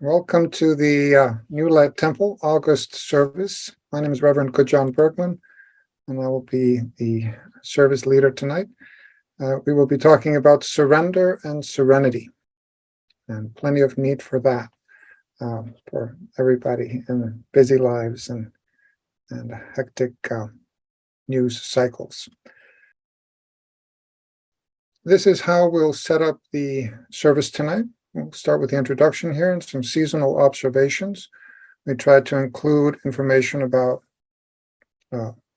Welcome to the New Light Temple August service. My name is Reverend Gudjon Bergman, and I will be the service leader tonight. We will be talking about surrender and serenity, and plenty of need for that for everybody in busy lives and hectic news cycles. This is how we'll set up the service tonight. We'll start with the introduction here and some seasonal observations. We try to include information about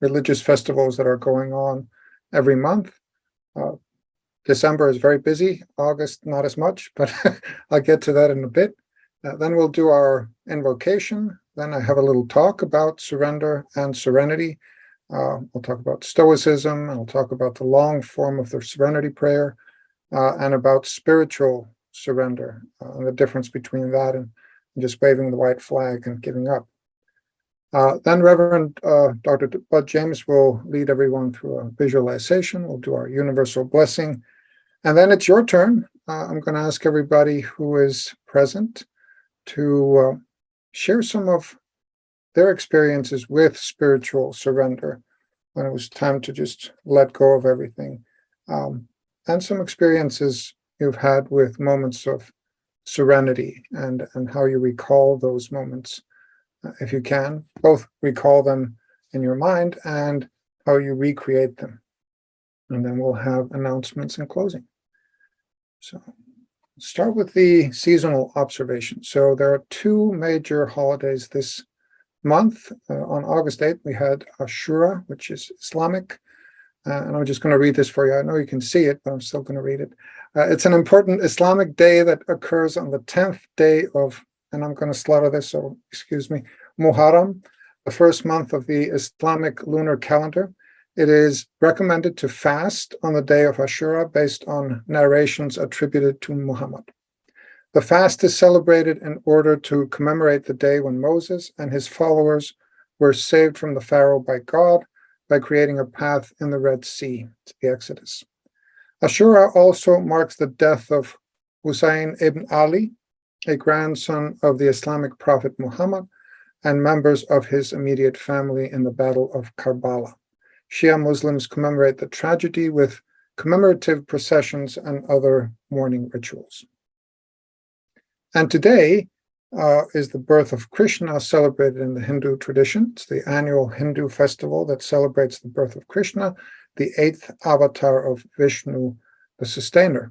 religious festivals that are going on every month. December is very busy, August not as much, but I'll get to that in a bit. Then we'll do our invocation. Then I have a little talk about surrender and serenity. We'll talk about Stoicism, and I'll talk about the long form of the serenity prayer, and about spiritual surrender, and the difference between that and just waving the white flag and giving up. Then Reverend Dr. Bud James will lead everyone through a visualization. We'll do our universal blessing. And then it's your turn. I'm going to ask everybody who is present to share some of their experiences with spiritual surrender when it was time to just let go of everything, and some experiences you've had with moments of serenity and how you recall those moments, if you can, both recall them in your mind and how you recreate them. And then we'll have announcements and closing. So start with the seasonal observation. So there are two major holidays this month. On August 8th, we had Ashura, which is Islamic. And I'm just going to read this for you. I know you can see it, but I'm still going to read it. It's an important Islamic day that occurs on the 10th day of, and I'm going to slaughter this, so excuse me, Muharram, the first month of the Islamic lunar calendar. It is recommended to fast on the day of Ashura based on narrations attributed to Muhammad. The fast is celebrated in order to commemorate the day when Moses and his followers were saved from the Pharaoh by God by creating a path in the Red Sea, the Exodus. Ashura also marks the death of Husayn ibn Ali, a grandson of the Islamic prophet Muhammad, and members of his immediate family in the Battle of Karbala. Shia Muslims commemorate the tragedy with commemorative processions and other mourning rituals. And today is the birth of Krishna, celebrated in the Hindu tradition. It's the annual Hindu festival that celebrates the birth of Krishna, the 8th avatar of Vishnu, the sustainer.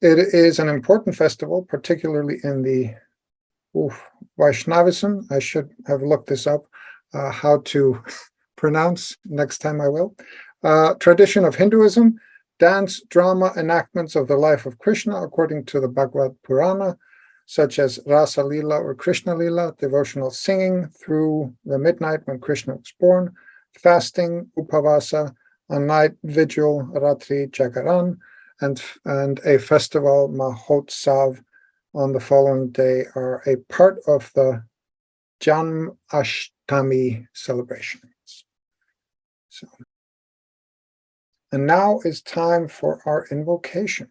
It is an important festival, particularly in the Vaishnavism. I should have looked this up, how to pronounce, next time I will. Tradition of Hinduism, dance, drama, enactments of the life of Krishna according to the Bhagavad Purana, such as Rasa Lila or Krishna Lila, devotional singing through the midnight when Krishna was born, fasting, upavasa, a night vigil, Ratri Jagaran, and a festival, Mahotsav, on the following day are a part of the Janm Ashtami celebrations. So, and now is time for our invocation.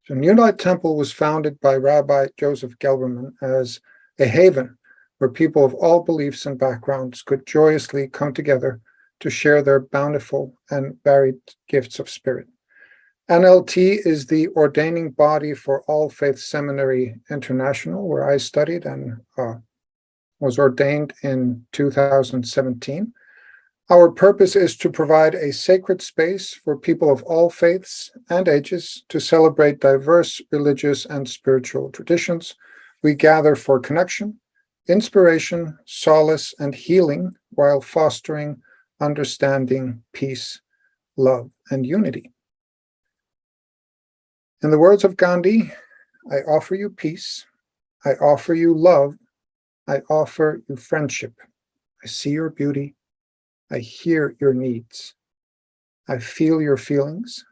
So New Light Temple was founded by Rabbi Joseph Gelberman as a haven where people of all beliefs and backgrounds could joyously come together to share their bountiful and varied gifts of spirit. NLT is the ordaining body for All Faith Seminary International, where I studied and was ordained in 2017. Our purpose is to provide a sacred space for people of all faiths and ages to celebrate diverse religious and spiritual traditions. We gather for connection, inspiration, solace, and healing while fostering understanding, peace, love, and unity. In the words of Gandhi, I offer you peace, I offer you love, I offer you friendship. I see your beauty, I hear your needs. I feel your feelings.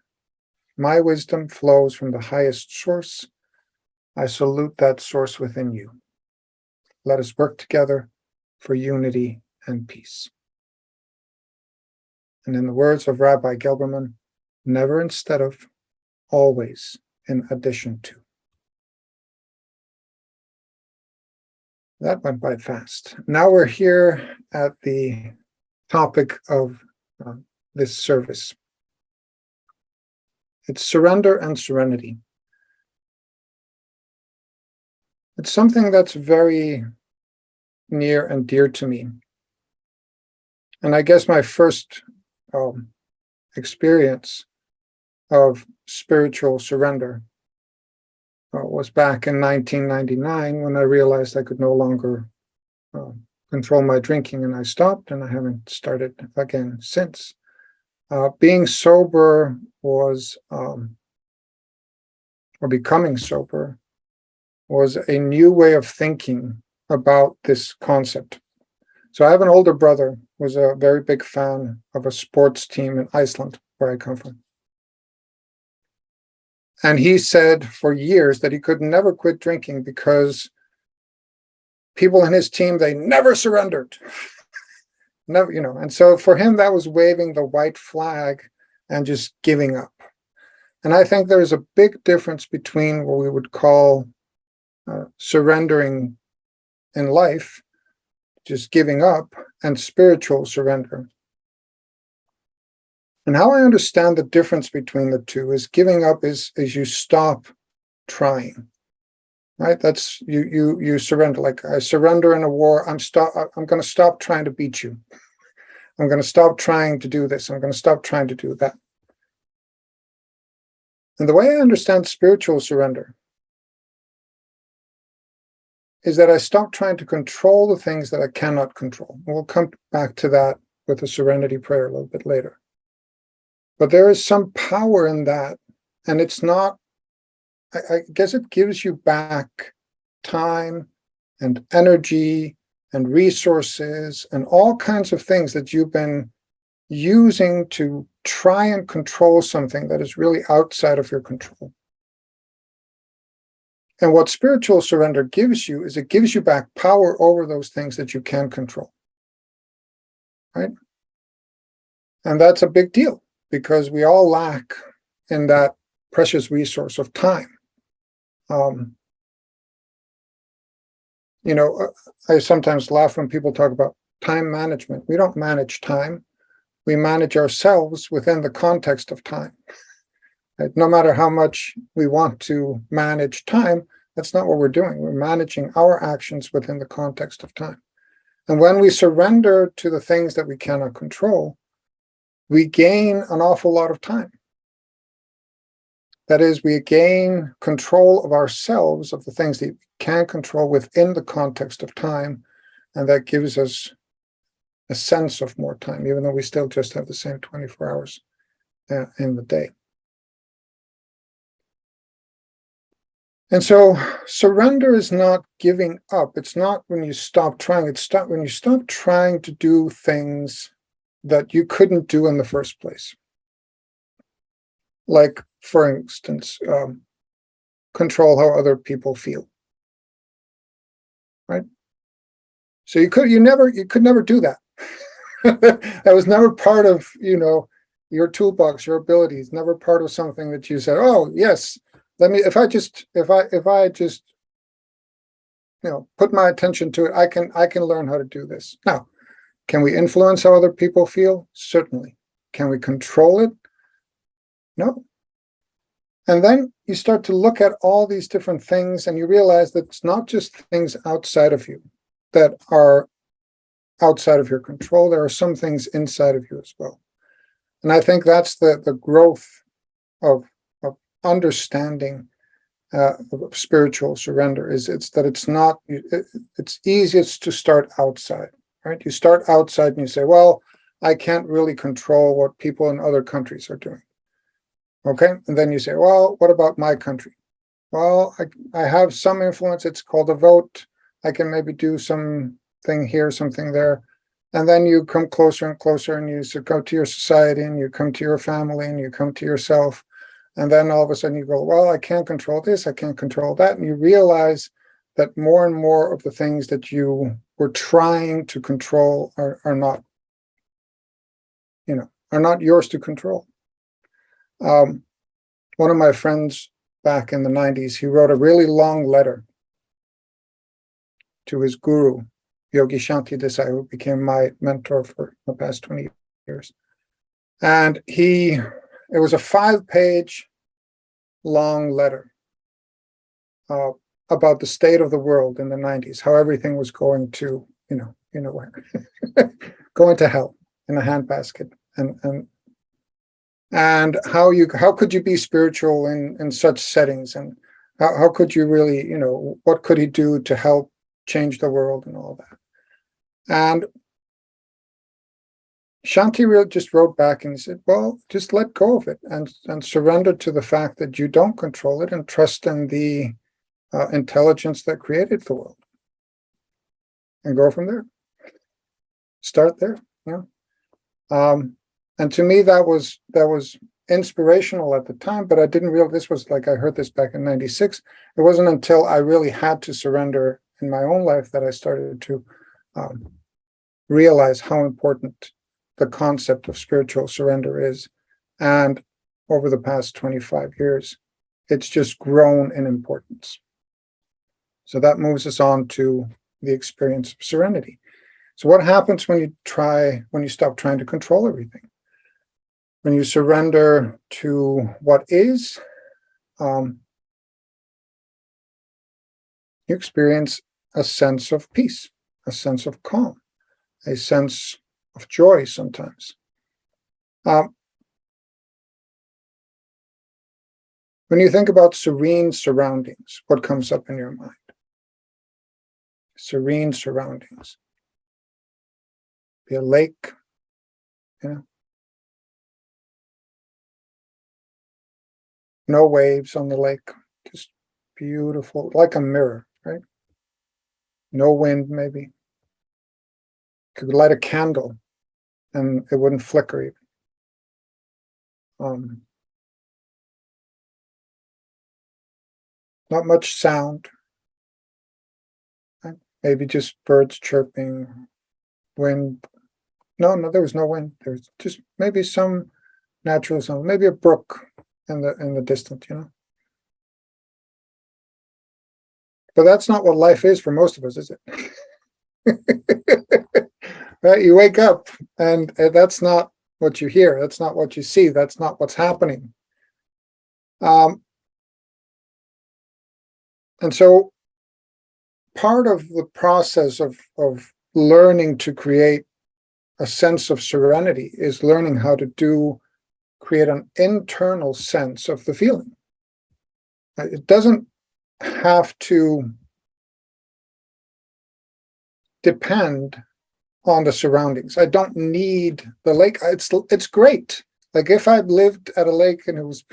My wisdom flows from the highest source. I salute that source within you. Let us work together for unity and peace. And in the words of Rabbi Gelberman, never instead of, always in addition to. That went by fast. Now we're here at the topic of this service. It's surrender and serenity. It's something that's very near and dear to me. And I guess my first experience of spiritual surrender was back in 1999 when I realized I could no longer control my drinking, and I stopped, and I haven't started again since. Being sober was, or becoming sober, was a new way of thinking about this concept. So I have an older brother who was a very big fan of a sports team in Iceland, where I come from. And he said for years that he could never quit drinking because people in his team, they never surrendered. Never, and so for him, that was waving the white flag and just giving up. And I think there's a big difference between what we would call surrendering in life, just giving up, and spiritual surrender. And how I understand the difference between the two is giving up is you stop trying, right? That's you surrender. Like I surrender in a war. I'm going to stop trying to beat you. I'm going to stop trying to do this. I'm going to stop trying to do that. And the way I understand spiritual surrender is that I stop trying to control the things that I cannot control. And we'll come back to that with the serenity prayer a little bit later. But there is some power in that, and it's not, I guess it gives you back time and energy and resources and all kinds of things that you've been using to try and control something that is really outside of your control. And what spiritual surrender gives you is it gives you back power over those things that you can control, right? And that's a big deal, because we all lack in that precious resource of time. I sometimes laugh when people talk about time management. We don't manage time. We manage ourselves within the context of time. Right? No matter how much we want to manage time, that's not what we're doing. We're managing our actions within the context of time. And when we surrender to the things that we cannot control, we gain an awful lot of time. That is, we gain control of ourselves, of the things that we can control within the context of time, and that gives us a sense of more time, even though we still just have the same 24 hours in the day. And so surrender is not giving up. It's not when you stop trying. It's when you stop trying to do things that you couldn't do in the first place. Like, for instance, control how other people feel, right? So you could never do that. That was never part of, your toolbox, your abilities, never part of something that you said, oh, yes, if I just put my attention to it, I can learn how to do this. Now, can we influence how other people feel? Certainly. Can we control it? No. And then you start to look at all these different things, and you realize that it's not just things outside of you that are outside of your control. There are some things inside of you as well. And I think that's the growth of understanding of spiritual surrender. It's easiest to start outside, right? You start outside and you say, well, I can't really control what people in other countries are doing. Okay, and then you say, well, what about my country? Well, I have some influence. It's called a vote. I can maybe do something here, something there. And then you come closer and closer, and you go to your society, and you come to your family, and you come to yourself. And then all of a sudden you go, well, I can't control this, I can't control that. And you realize that more and more of the things that you were trying to control are not yours to control. One of my friends back in the 90s, he wrote a really long letter to his guru, Yogi Shanti Desai, who became my mentor for the past 20 years. And it was a 5-page long letter about the state of the world in the 90s, how everything was going to, where, going to hell in a handbasket, and how could you be spiritual in such settings, and how could you really, what could he do to help change the world and all that. And Shanti really just wrote back and he said, well, just let go of it and surrender to the fact that you don't control it, and trust in the intelligence that created the world, and go from there. Start there. And to me, that was inspirational at the time, but I didn't realize this was like, I heard this back in 96. It wasn't until I really had to surrender in my own life that I started to realize how important the concept of spiritual surrender is. And over the past 25 years, it's just grown in importance. So that moves us on to the experience of serenity. So what happens when you stop trying to control everything? When you surrender to what is, you experience a sense of peace, a sense of calm, a sense of joy sometimes. When you think about serene surroundings, what comes up in your mind? Serene surroundings. Be a lake, no waves on the lake, just beautiful, like a mirror, right? No wind, maybe. Could light a candle and it wouldn't flicker even. Not much sound, right? Maybe just birds chirping, wind. No, there was no wind. There was just maybe some natural sound, maybe a brook in the distance, But that's not what life is for most of us, is it? Right? You wake up and that's not what you hear. That's not what you see. That's not what's happening. And so part of the process of learning to create a sense of serenity is learning how to create an internal sense of the feeling. It doesn't have to depend on the surroundings. I don't need the lake. It's great. Like if I lived at a lake and it was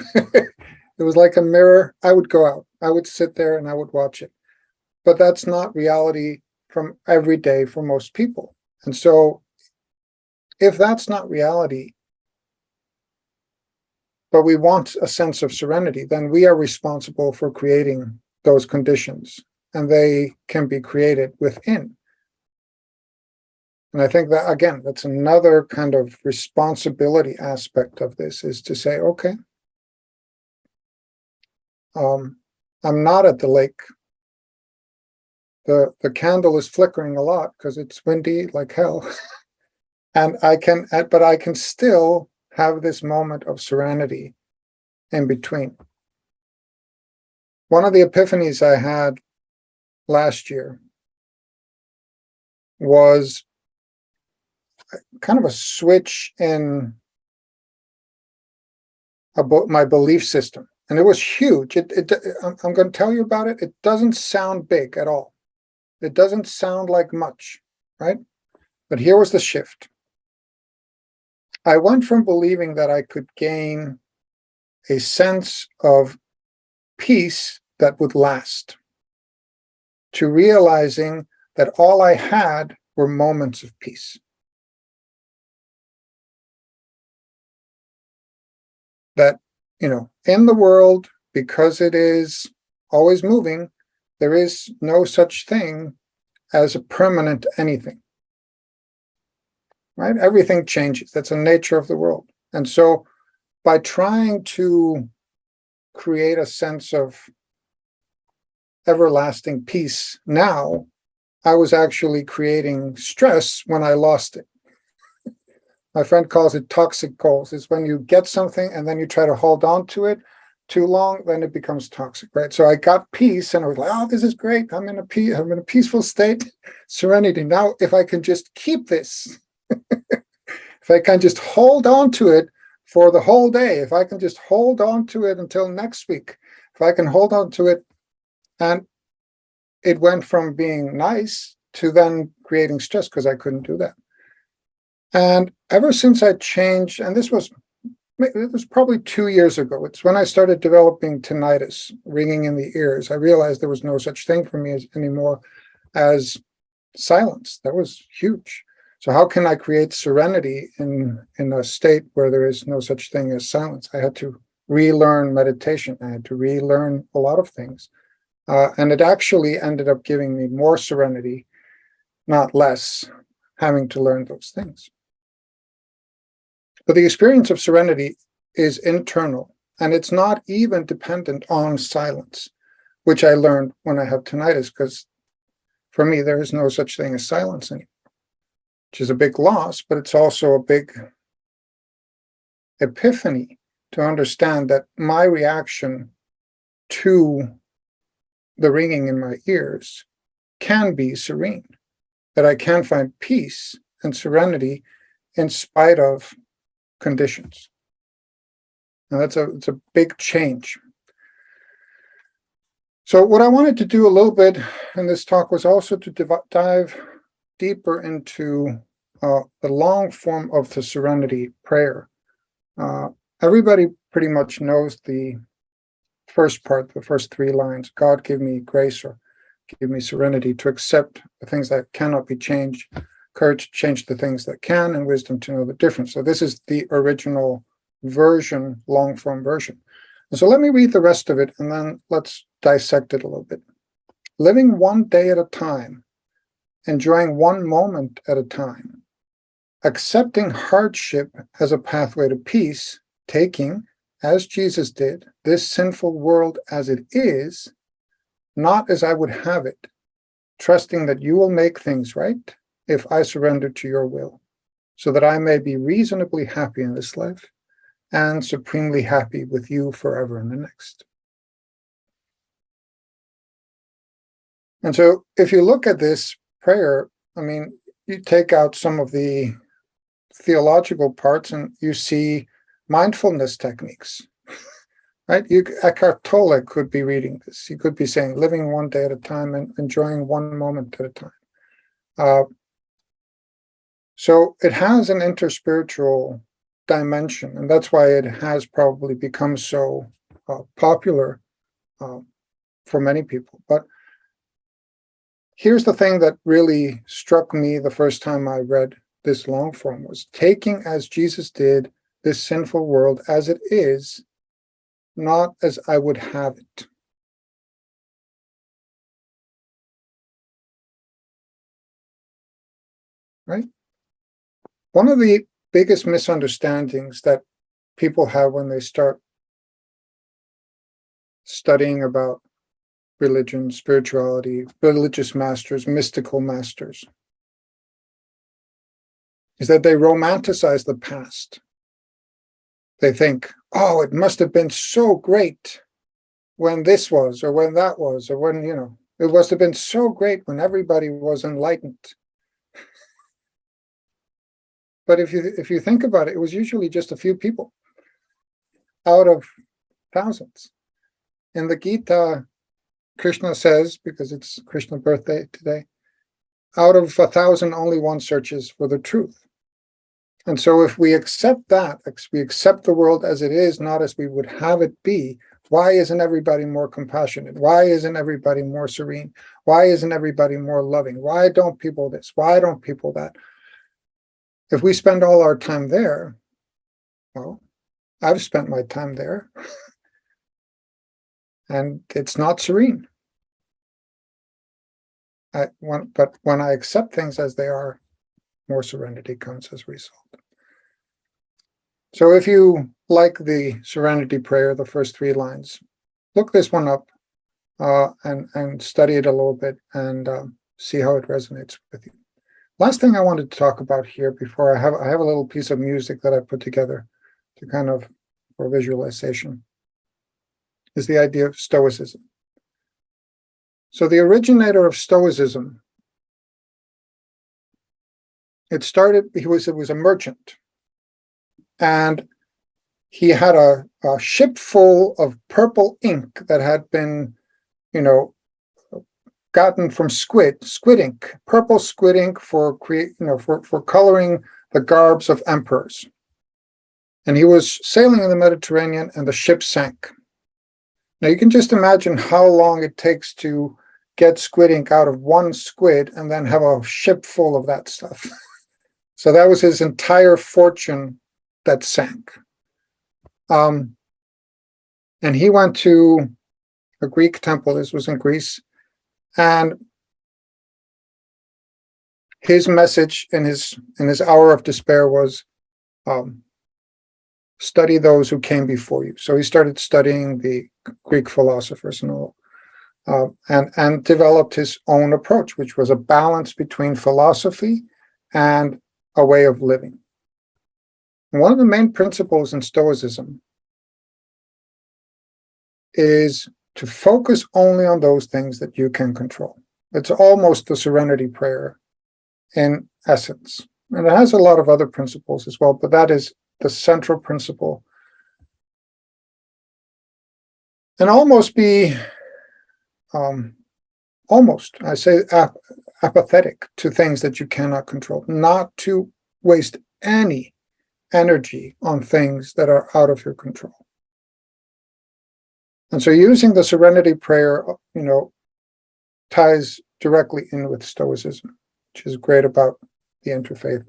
it was like a mirror, I would go out. I would sit there and I would watch it. But that's not reality from every day for most people. And so if that's not reality, but we want a sense of serenity, then we are responsible for creating those conditions, and they can be created within. And I think that, again, that's another kind of responsibility aspect of this, is to say, okay, I'm not at the lake. The candle is flickering a lot because it's windy like hell. But I can still have this moment of serenity in between. One of the epiphanies I had last year was kind of a switch in about my belief system. And it was huge. I'm going to tell you about it. It doesn't sound big at all. It doesn't sound like much, right? But here was the shift. I went from believing that I could gain a sense of peace that would last to realizing that all I had were moments of peace. That, in the world, because it is always moving, there is no such thing as a permanent anything. Right? Everything changes. That's the nature of the world. And so by trying to create a sense of everlasting peace now, I was actually creating stress when I lost it. My friend calls it toxic goals. It's when you get something and then you try to hold on to it too long, then it becomes toxic, right? So I got peace and I was like, oh, this is great. I'm in a peaceful state, serenity. Now, if I can just keep this, if I can just hold on to it for the whole day, if I can just hold on to it until next week, if I can hold on to it, and it went from being nice to then creating stress because I couldn't do that. And ever since I changed, and it was probably 2 years ago. It's when I started developing tinnitus, ringing in the ears. I realized there was no such thing for me anymore as silence. That was huge. So how can I create serenity in a state where there is no such thing as silence? I had to relearn meditation. I had to relearn a lot of things. And it actually ended up giving me more serenity, not less, having to learn those things. But the experience of serenity is internal, and it's not even dependent on silence, which I learned when I have tinnitus, because for me, there is no such thing as silence anymore, which is a big loss, but it's also a big epiphany to understand that my reaction to the ringing in my ears can be serene, that I can find peace and serenity in spite of conditions. And it's a big change. So what I wanted to do a little bit in this talk was also to dive deeper into the long form of the serenity prayer. Everybody pretty much knows the first part, the first 3 lines: God, give me grace, or give me serenity to accept the things that cannot be changed, courage to change the things that can, and wisdom to know the difference. So this is the original version, long form version. And so let me read the rest of it, and then let's dissect it a little bit. Living one day at a time, enjoying one moment at a time, accepting hardship as a pathway to peace, taking, as Jesus did, this sinful world as it is, not as I would have it, trusting that you will make things right if I surrender to your will, so that I may be reasonably happy in this life and supremely happy with you forever in the next. And so if you look at this prayer, I mean, you take out some of the theological parts and you see mindfulness techniques, right? Eckhart Tolle could be reading this. He could be saying, living one day at a time and enjoying one moment at a time. So it has an interspiritual dimension, and that's why it has probably become so popular for many people. But here's the thing that really struck me the first time I read this long form was taking, as Jesus did, this sinful world as it is, not as I would have it. Right? One of the biggest misunderstandings that people have when they start studying about religion, spirituality, religious masters, mystical masters, is that they romanticize the past. They think, oh, it must have been so great when this was, or when that was, or when, it must have been so great when everybody was enlightened. But if you think about it, it was usually just a few people out of thousands. In the Gita, Krishna says, because it's Krishna's birthday today, out of 1,000, only one searches for the truth. And so if we accept that, we accept the world as it is, not as we would have it be, why isn't everybody more compassionate? Why isn't everybody more serene? Why isn't everybody more loving? Why don't people this? Why don't people that? If we spend all our time there, well, I've spent my time there, and it's not serene. But when I accept things as they are, more serenity comes as a result. So if you like the serenity prayer, the first 3 lines, look this one up and study it a little bit and see how it resonates with you. Last thing I wanted to talk about here before I have a little piece of music that I put together to kind of for visualization is the idea of Stoicism. So the originator of Stoicism, it was a merchant, and he had a ship full of purple ink that had been, gotten from squid ink, purple squid ink for coloring the garbs of emperors. And he was sailing in the Mediterranean, and the ship sank. Now you can just imagine how long it takes to get squid ink out of one squid and then have a ship full of that stuff. So that was his entire fortune that sank. And he went to a Greek temple. This was in Greece. And his message in his hour of despair was, study those who came before you. So he started studying the Greek philosophers and all, and developed his own approach, which was a balance between philosophy and a way of living. And one of the main principles in Stoicism is to focus only on those things that you can control. It's almost the serenity prayer in essence. And it has a lot of other principles as well, but that is the central principle. And almost be, I say, apathetic to things that you cannot control, not to waste any energy on things that are out of your control. And so using the serenity prayer, ties directly in with Stoicism, which is great about the interfaith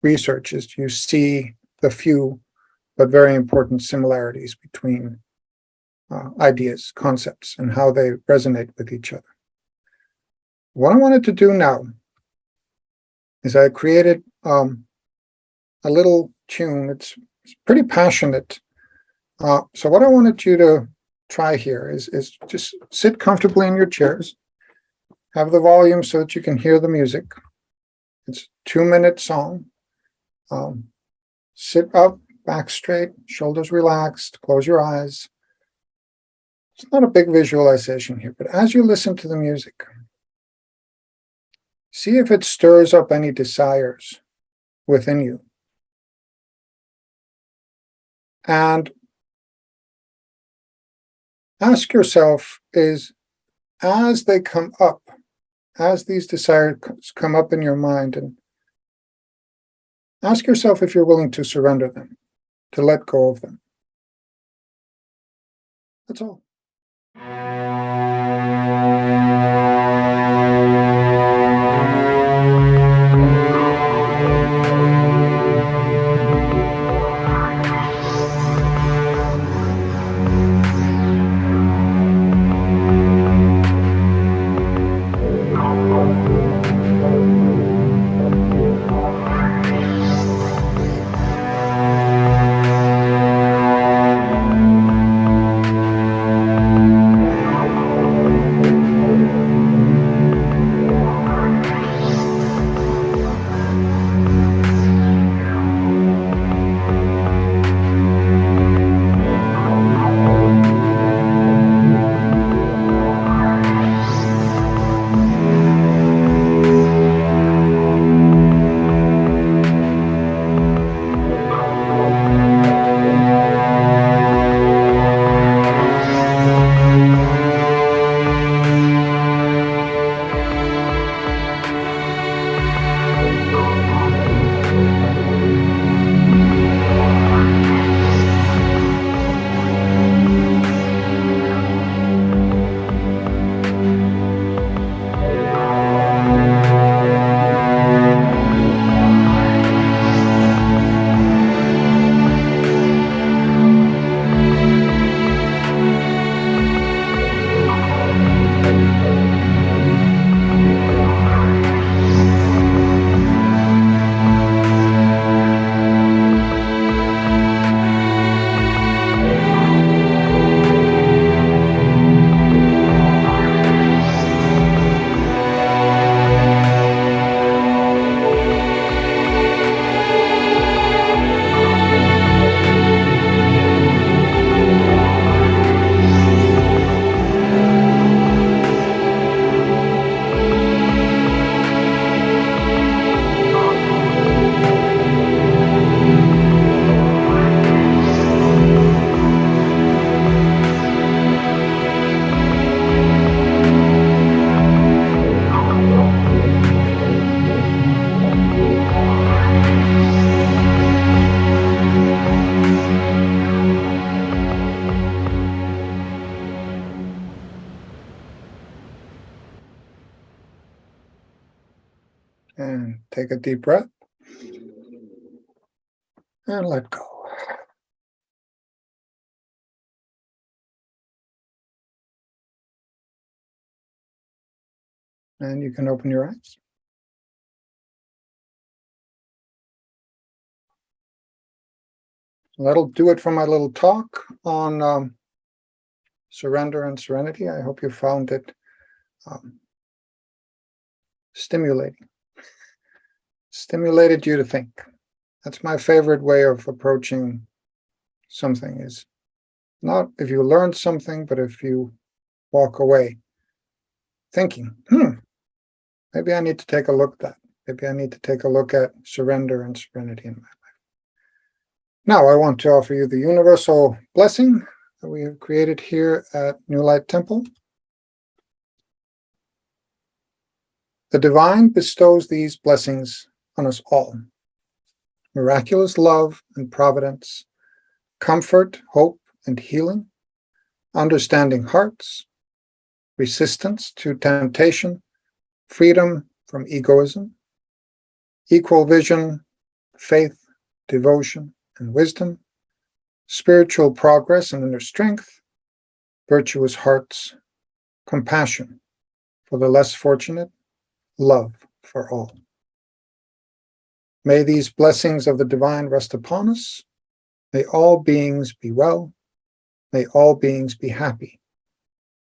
research, is you see the few but very important similarities between ideas, concepts, and how they resonate with each other. What I wanted to do now is I created a little tune. It's pretty passionate. So what I wanted you to try here is just sit comfortably in your chairs, have the volume so that you can hear the music. It's a 2-minute song. Sit up, back straight, shoulders relaxed, close your eyes. It's not a big visualization here, but as you listen to the music, see if it stirs up any desires within you. And ask yourself, as they come up, as these desires come up in your mind, and ask yourself if you're willing to surrender them, to let go of them. That's all. And take a deep breath. And let go. And you can open your eyes. That'll do it for my little talk on Surrender and Serenity. I hope you found it stimulated you to think. That's my favorite way of approaching something, is not if you learn something, but if you walk away thinking, maybe I need to take a look at that. Maybe I need to take a look at surrender and serenity in my life. Now, I want to offer you the universal blessing that we have created here at New Light Temple. The divine bestows these blessings on us all: miraculous love and providence, comfort, hope, and healing, understanding hearts, resistance to temptation, freedom from egoism, equal vision, faith, devotion, and wisdom, spiritual progress and inner strength, virtuous hearts, compassion for the less fortunate, love for all. May these blessings of the divine rest upon us. May all beings be well. May all beings be happy.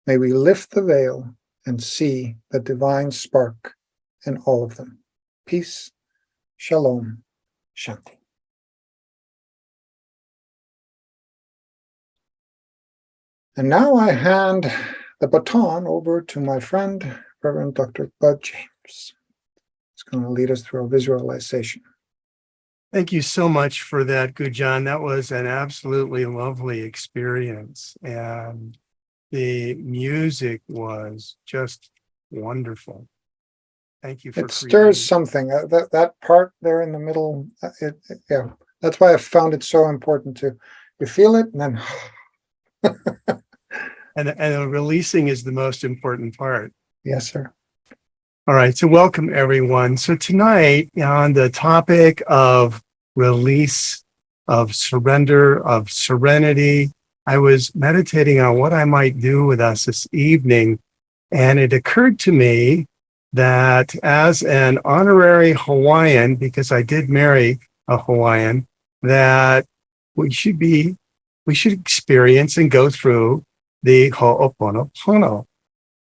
May we lift the veil and see the divine spark in all of them. Peace, shalom, shanti. And now I hand the baton over to my friend, Reverend Dr. Bud James. He's going to lead us through a visualization. Thank you so much for that, Good John. That was an absolutely lovely experience. And the music was just wonderful. Thank you for it stirs something. That part there in the middle, yeah, that's why I found it so important to you feel it and then and the releasing is the most important part. Yes, sir. All right, so welcome everyone. So tonight on the topic of release, of surrender, of serenity, I was meditating on what I might do with us this evening, and it occurred to me that as an honorary Hawaiian, because I did marry a Hawaiian, that we should experience and go through the Ho'oponopono.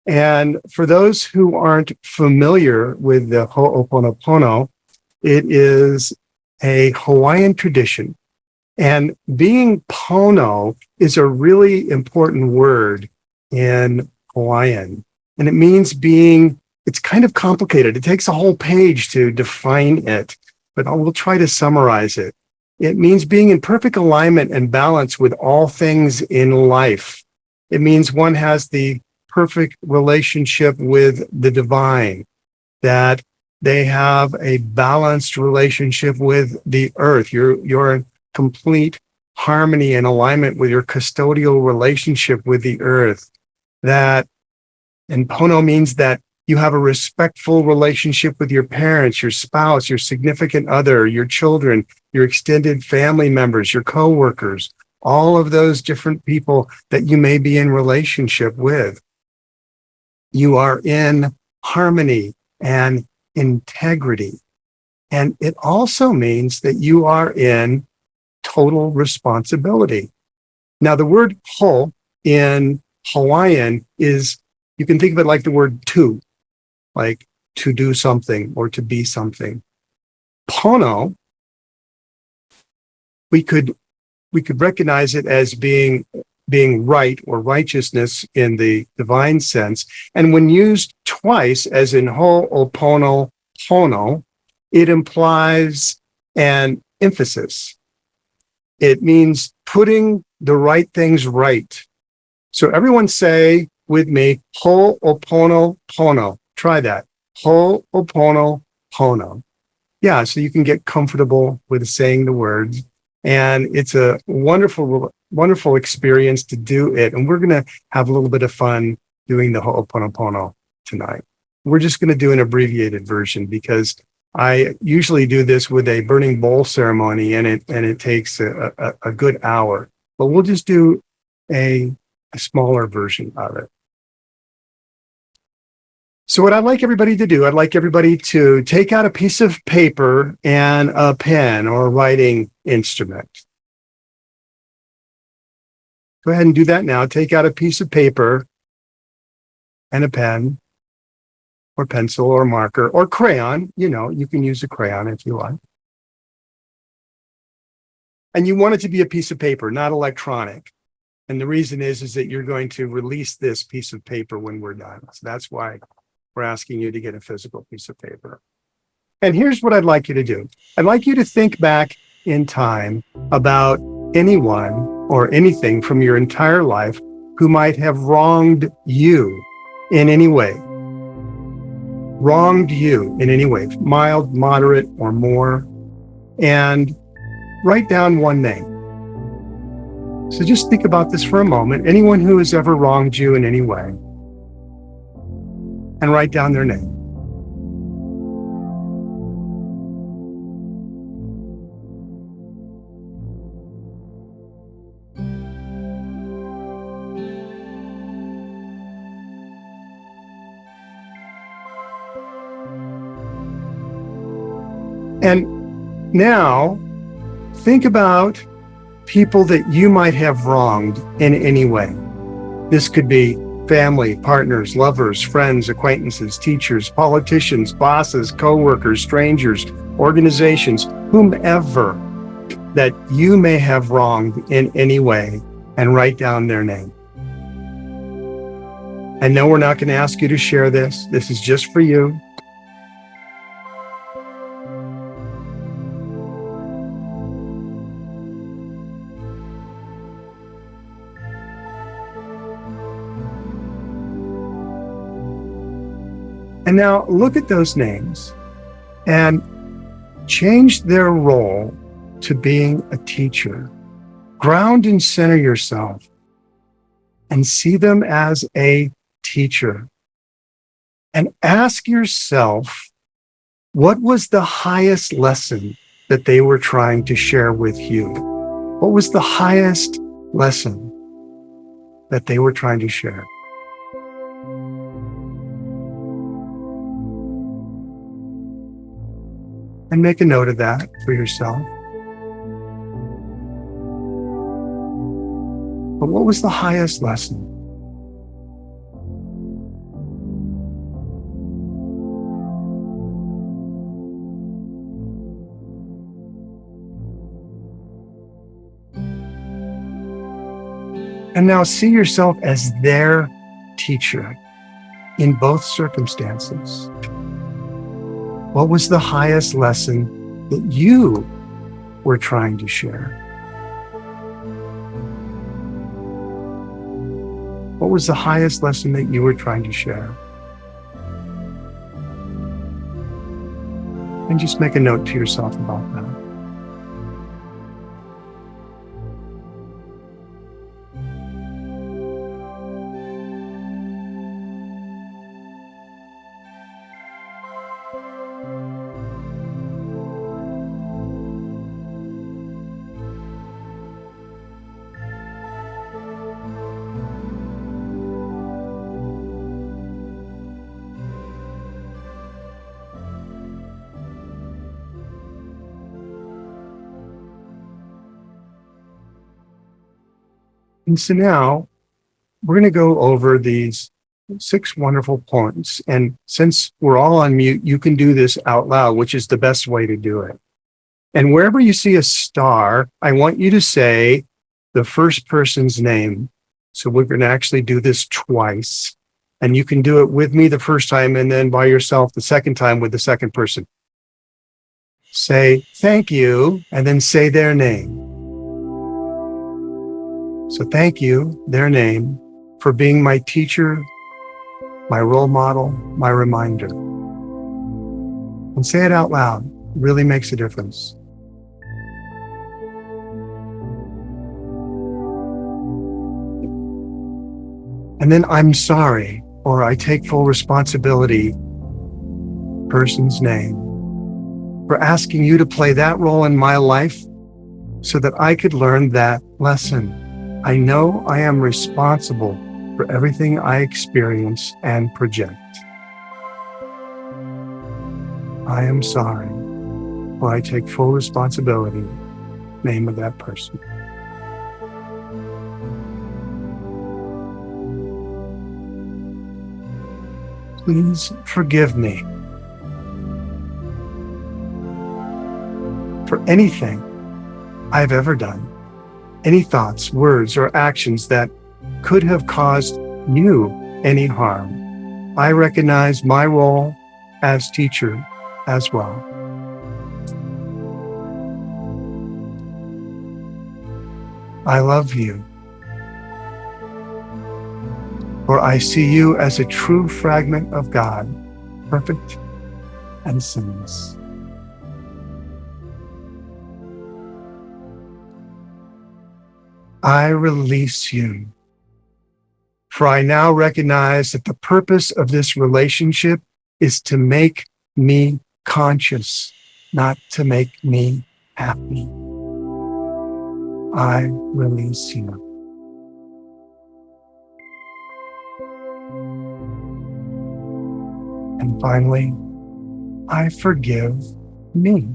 And for those who aren't familiar with the Ho'oponopono, it is a Hawaiian tradition. And being pono is a really important word in Hawaiian. And it means being, it's kind of complicated. It takes a whole page to define it, but we'll try to summarize it. It means being in perfect alignment and balance with all things in life. It means one has the perfect relationship with the divine, that they have a balanced relationship with the earth. You're in complete harmony and alignment with your custodial relationship with the earth. That, and Pono means that you have a respectful relationship with your parents, your spouse, your significant other, your children, your extended family members, your coworkers, all of those different people that you may be in relationship with. You are in harmony and integrity. And it also means that you are in total responsibility. Now, the word ho in Hawaiian is, you can think of it like the word to, like to do something or to be something. Pono, we could recognize it as being right or righteousness in the divine sense. And when used twice, as in ho'oponopono, it implies an emphasis. It means putting the right things right. So everyone say with me, ho'oponopono. Try that. Ho'oponopono. Yeah, so you can get comfortable with saying the words. And it's a wonderful, wonderful experience to do it. And we're going to have a little bit of fun doing the Ho'oponopono tonight. we're just going to do an abbreviated version because I usually do this with a burning bowl ceremony, and it takes a good hour. But we'll just do a smaller version of it. So what I'd like everybody to do, I'd like everybody to take out a piece of paper and a pen or a writing instrument. Go ahead and do that now. Take out a piece of paper and a pen or pencil or marker or crayon. You know, you can use a crayon if you like. And you want it to be a piece of paper, not electronic. And the reason is that you're going to release this piece of paper when we're done. So that's why we're asking you to get a physical piece of paper. And here's what I'd like you to do. I'd like you to think back in time about anyone or anything from your entire life who might have wronged you in any way. Wronged you in any way, mild, moderate, or more. And write down one name. So just think about this for a moment. Anyone who has ever wronged you in any way. And write down their name. And now, think about people that you might have wronged in any way. This could be family, partners, lovers, friends, acquaintances, teachers, politicians, bosses, co-workers, strangers, organizations, whomever that you may have wronged in any way, and write down their name. And no, we're not going to ask you to share this. This is just for you. And now look at those names and change their role to being a teacher. Ground and center yourself and see them as a teacher. And ask yourself, what was the highest lesson that they were trying to share with you? What was the highest lesson that they were trying to share? And make a note of that for yourself. But what was the highest lesson? And now see yourself as their teacher in both circumstances. What was the highest lesson that you were trying to share? What was the highest lesson that you were trying to share? And just make a note to yourself about that. And so now we're going to go over these 6 wonderful points. And since we're all on mute, you can do this out loud, which is the best way to do it. And wherever you see a star, I want you to say the first person's name. So we're going to actually do this twice. And you can do it with me the first time and then by yourself the second time with the second person. Say thank you and then say their name. So thank you, their name, for being my teacher, my role model, my reminder. And say it out loud. It really makes a difference. And then I'm sorry, or I take full responsibility person's name, for asking you to play that role in my life so that I could learn that lesson. I know I am responsible for everything I experience and project. I am sorry, for I take full responsibility. Name of that person. Please forgive me for anything I've ever done, any thoughts, words, or actions that could have caused you any harm. I recognize my role as teacher as well. I love you, for I see you as a true fragment of God, perfect and sinless. I release you, for I now recognize that the purpose of this relationship is to make me conscious, not to make me happy. I release you. And finally, I forgive me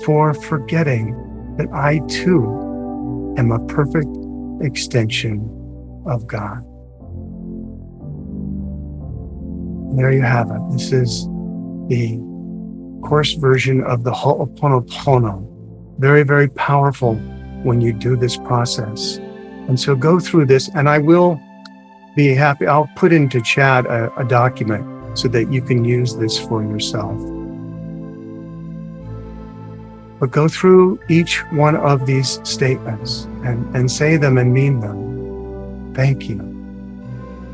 for forgetting that I too am a perfect extension of God. There you have it. This is the course version of the Ho'oponopono. Very, very powerful when you do this process. And so go through this, and I will be happy. I'll put into chat a document so that you can use this for yourself. But go through each one of these statements and say them and mean them. Thank you.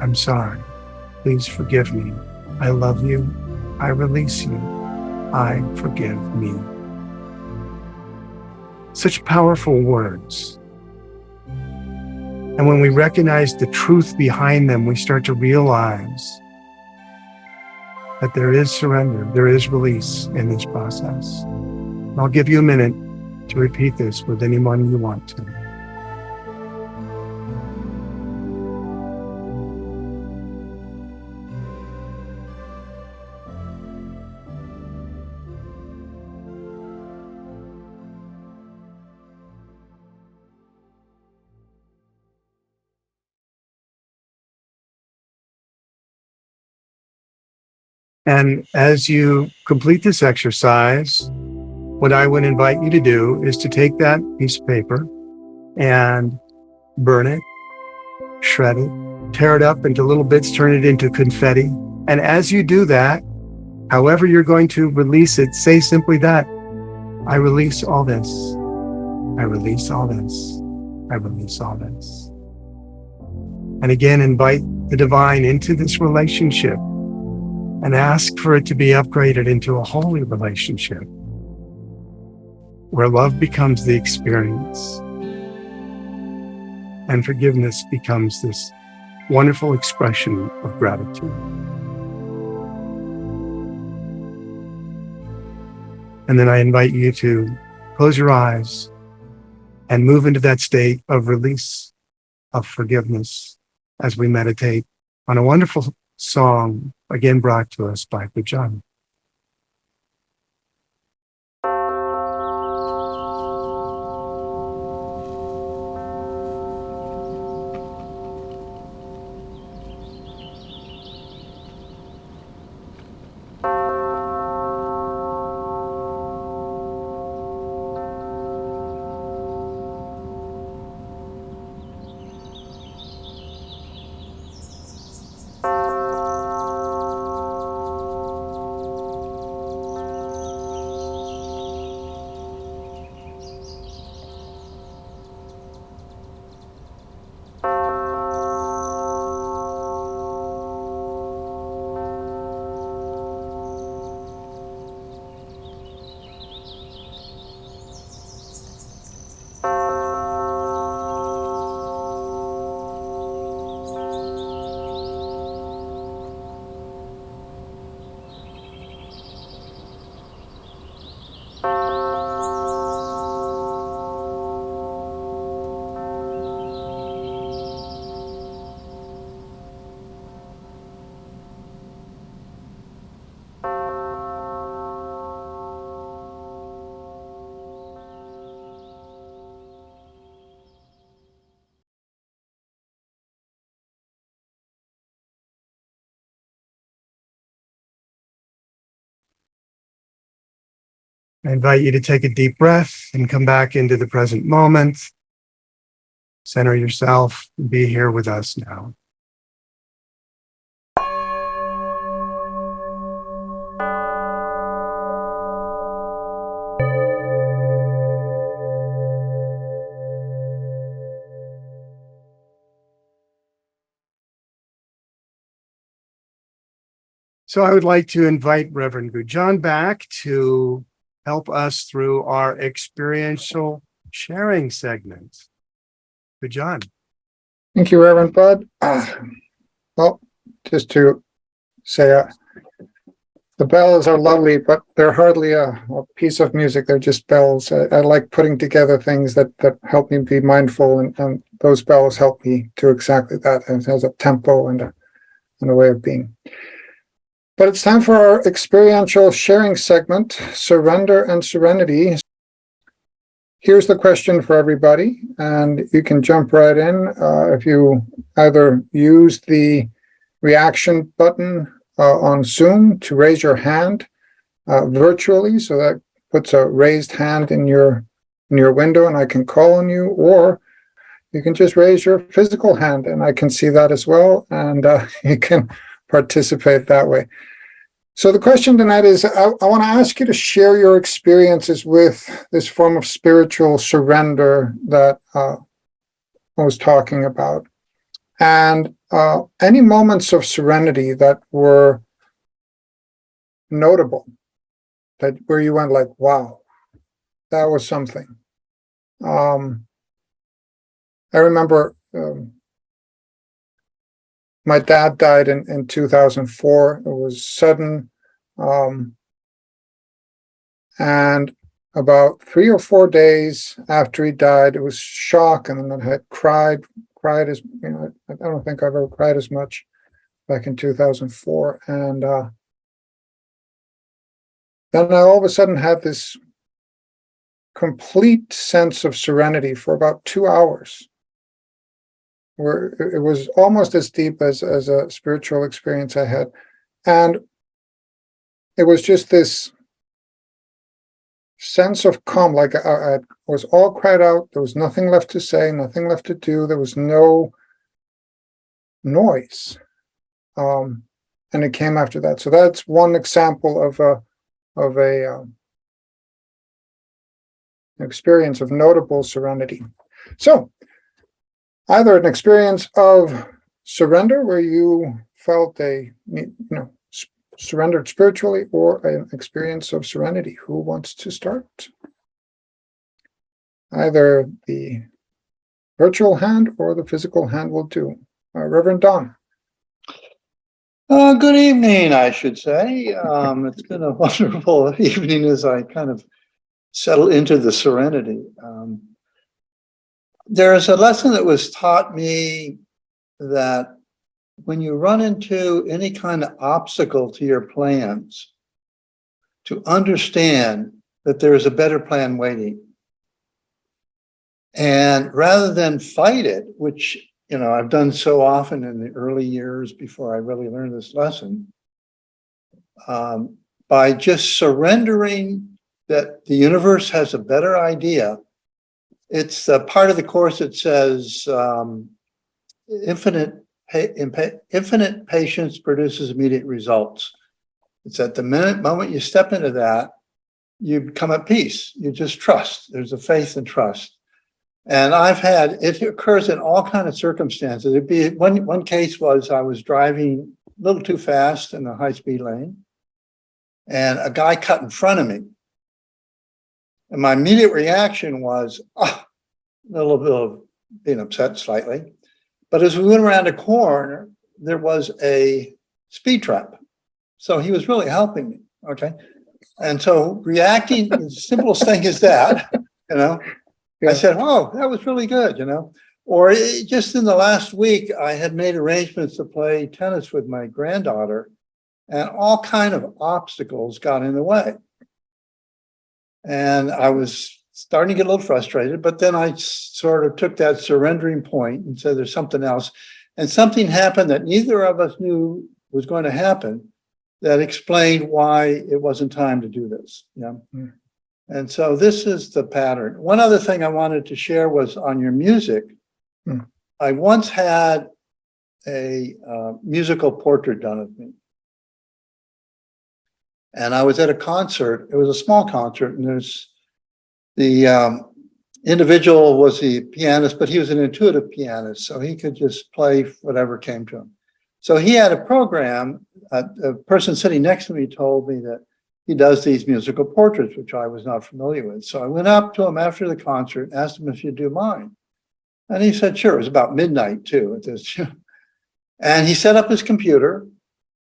I'm sorry. Please forgive me. I love you. I release you. I forgive me. Such powerful words. And when we recognize the truth behind them, we start to realize that there is surrender, there is release in this process. I'll give you a minute to repeat this with anyone you want to. And as you complete this exercise, what I would invite you to do is to take that piece of paper and burn it, shred it, tear it up into little bits, turn it into confetti. And as you do that, however you're going to release it, say simply that: I release all this. I release all this. I release all this. And again, invite the divine into this relationship and ask for it to be upgraded into a holy relationship where love becomes the experience and forgiveness becomes this wonderful expression of gratitude. And then I invite you to close your eyes and move into that state of release, of forgiveness, as we meditate on a wonderful song, again brought to us by Pujan. I invite you to take a deep breath and come back into the present moment. Center yourself and be here with us now. So I would like to invite Reverend Gujan back to help us through our experiential sharing segment. Gujan. Thank you, Reverend Bud. Well, just to say, the bells are lovely, but they're hardly a piece of music. They're just bells. I like putting together things that help me be mindful, and those bells help me do exactly that. And it has a tempo and a way of being. But it's time for our experiential sharing segment, Surrender and Serenity. Here's the question for everybody, and you can jump right in if you either use the reaction button on Zoom to raise your hand virtually, so that puts a raised hand in your window and I can call on you, or you can just raise your physical hand and I can see that as well, and you can participate that way. So the question tonight is, I want to ask you to share your experiences with this form of spiritual surrender that I was talking about. And any moments of serenity that were notable, that where you went like, wow, that was something. I remember my dad died in 2004. It was sudden. And about 3 or 4 days after he died, it was shock. And then I had cried as, I don't think I've ever cried as much back in 2004. And then I all of a sudden had this complete sense of serenity for about 2 hours, where it was almost as deep as a spiritual experience I had. And it was just this sense of calm, like I was all cried out. There was nothing left to say, nothing left to do. There was no noise. And it came after that. So that's one example of an experience of notable serenity. So either an experience of surrender where you felt surrendered spiritually, or an experience of serenity. Who wants to start? Either the virtual hand or the physical hand will do. Reverend Don. Good evening, I should say. It's been a wonderful evening as I kind of settle into the serenity. There is a lesson that was taught me that when you run into any kind of obstacle to your plans, to understand that there is a better plan waiting. And rather than fight it, which I've done so often in the early years before I really learned this lesson, by just surrendering that the universe has a better idea. It's the part of the course that says infinite patience produces immediate results. It's at the moment you step into that, you become at peace. You just trust. There's a faith and trust. And it occurs in all kinds of circumstances. It'd be one case was I was driving a little too fast in a high-speed lane, and a guy cut in front of me. And my immediate reaction was a little bit of being upset slightly. But as we went around a corner, there was a speed trap. So he was really helping me, okay? And so reacting, the simplest thing is that, I said, oh, that was really good, Or just in the last week, I had made arrangements to play tennis with my granddaughter, and all kind of obstacles got in the way. And I was starting to get a little frustrated, but then I sort of took that surrendering point and said, there's something else. And something happened that neither of us knew was going to happen that explained why it wasn't time to do this. And so this is the pattern. One other thing I wanted to share was on your music. I once had a musical portrait done of me. And I was at a concert. It was a small concert, and there's the individual was the pianist, but he was an intuitive pianist, so he could just play whatever came to him. So he had a program. A person sitting next to me told me that he does these musical portraits, which I was not familiar with. So I went up to him after the concert and asked him if he'd do mine. And he said, sure. It was about midnight too at this. And he set up his computer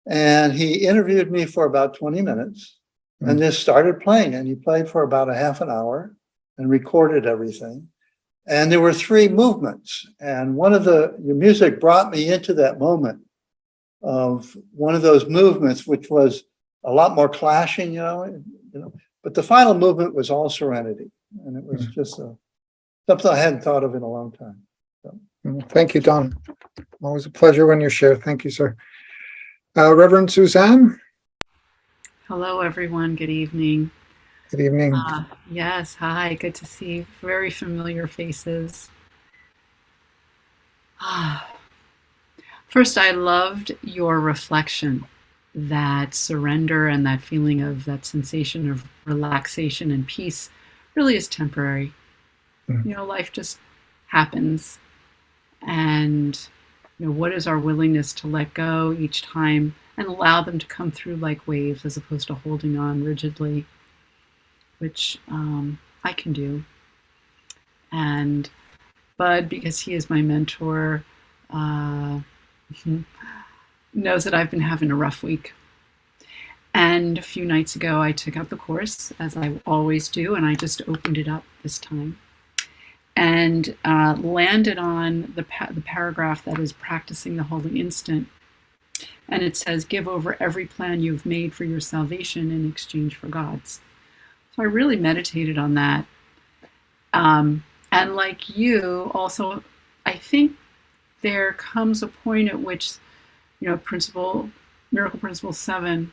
and he interviewed me for about 20 minutes and just started playing. And he played for about a half an hour and recorded everything. And there were 3 movements. And one of your music brought me into that moment of one of those movements, which was a lot more clashing, but the final movement was all serenity. And it was just something I hadn't thought of in a long time. So. Thank you, Don. Always a pleasure when you share. Thank you, sir. Reverend Suzanne. Hello, everyone. Good evening. Good evening. Yes, hi. Good to see very familiar faces. First, I loved your reflection that surrender and that feeling of that sensation of relaxation and peace really is temporary. Life just happens. And, what is our willingness to let go each time and allow them to come through like waves as opposed to holding on rigidly, which I can do. And Bud, because he is my mentor, knows that I've been having a rough week. And a few nights ago, I took out the course, as I always do, and I just opened it up this time and landed on the paragraph that is practicing the holy instant. And it says, give over every plan you've made for your salvation in exchange for God's. So I really meditated on that. And like you, also, I think there comes a point at which, miracle principle 7,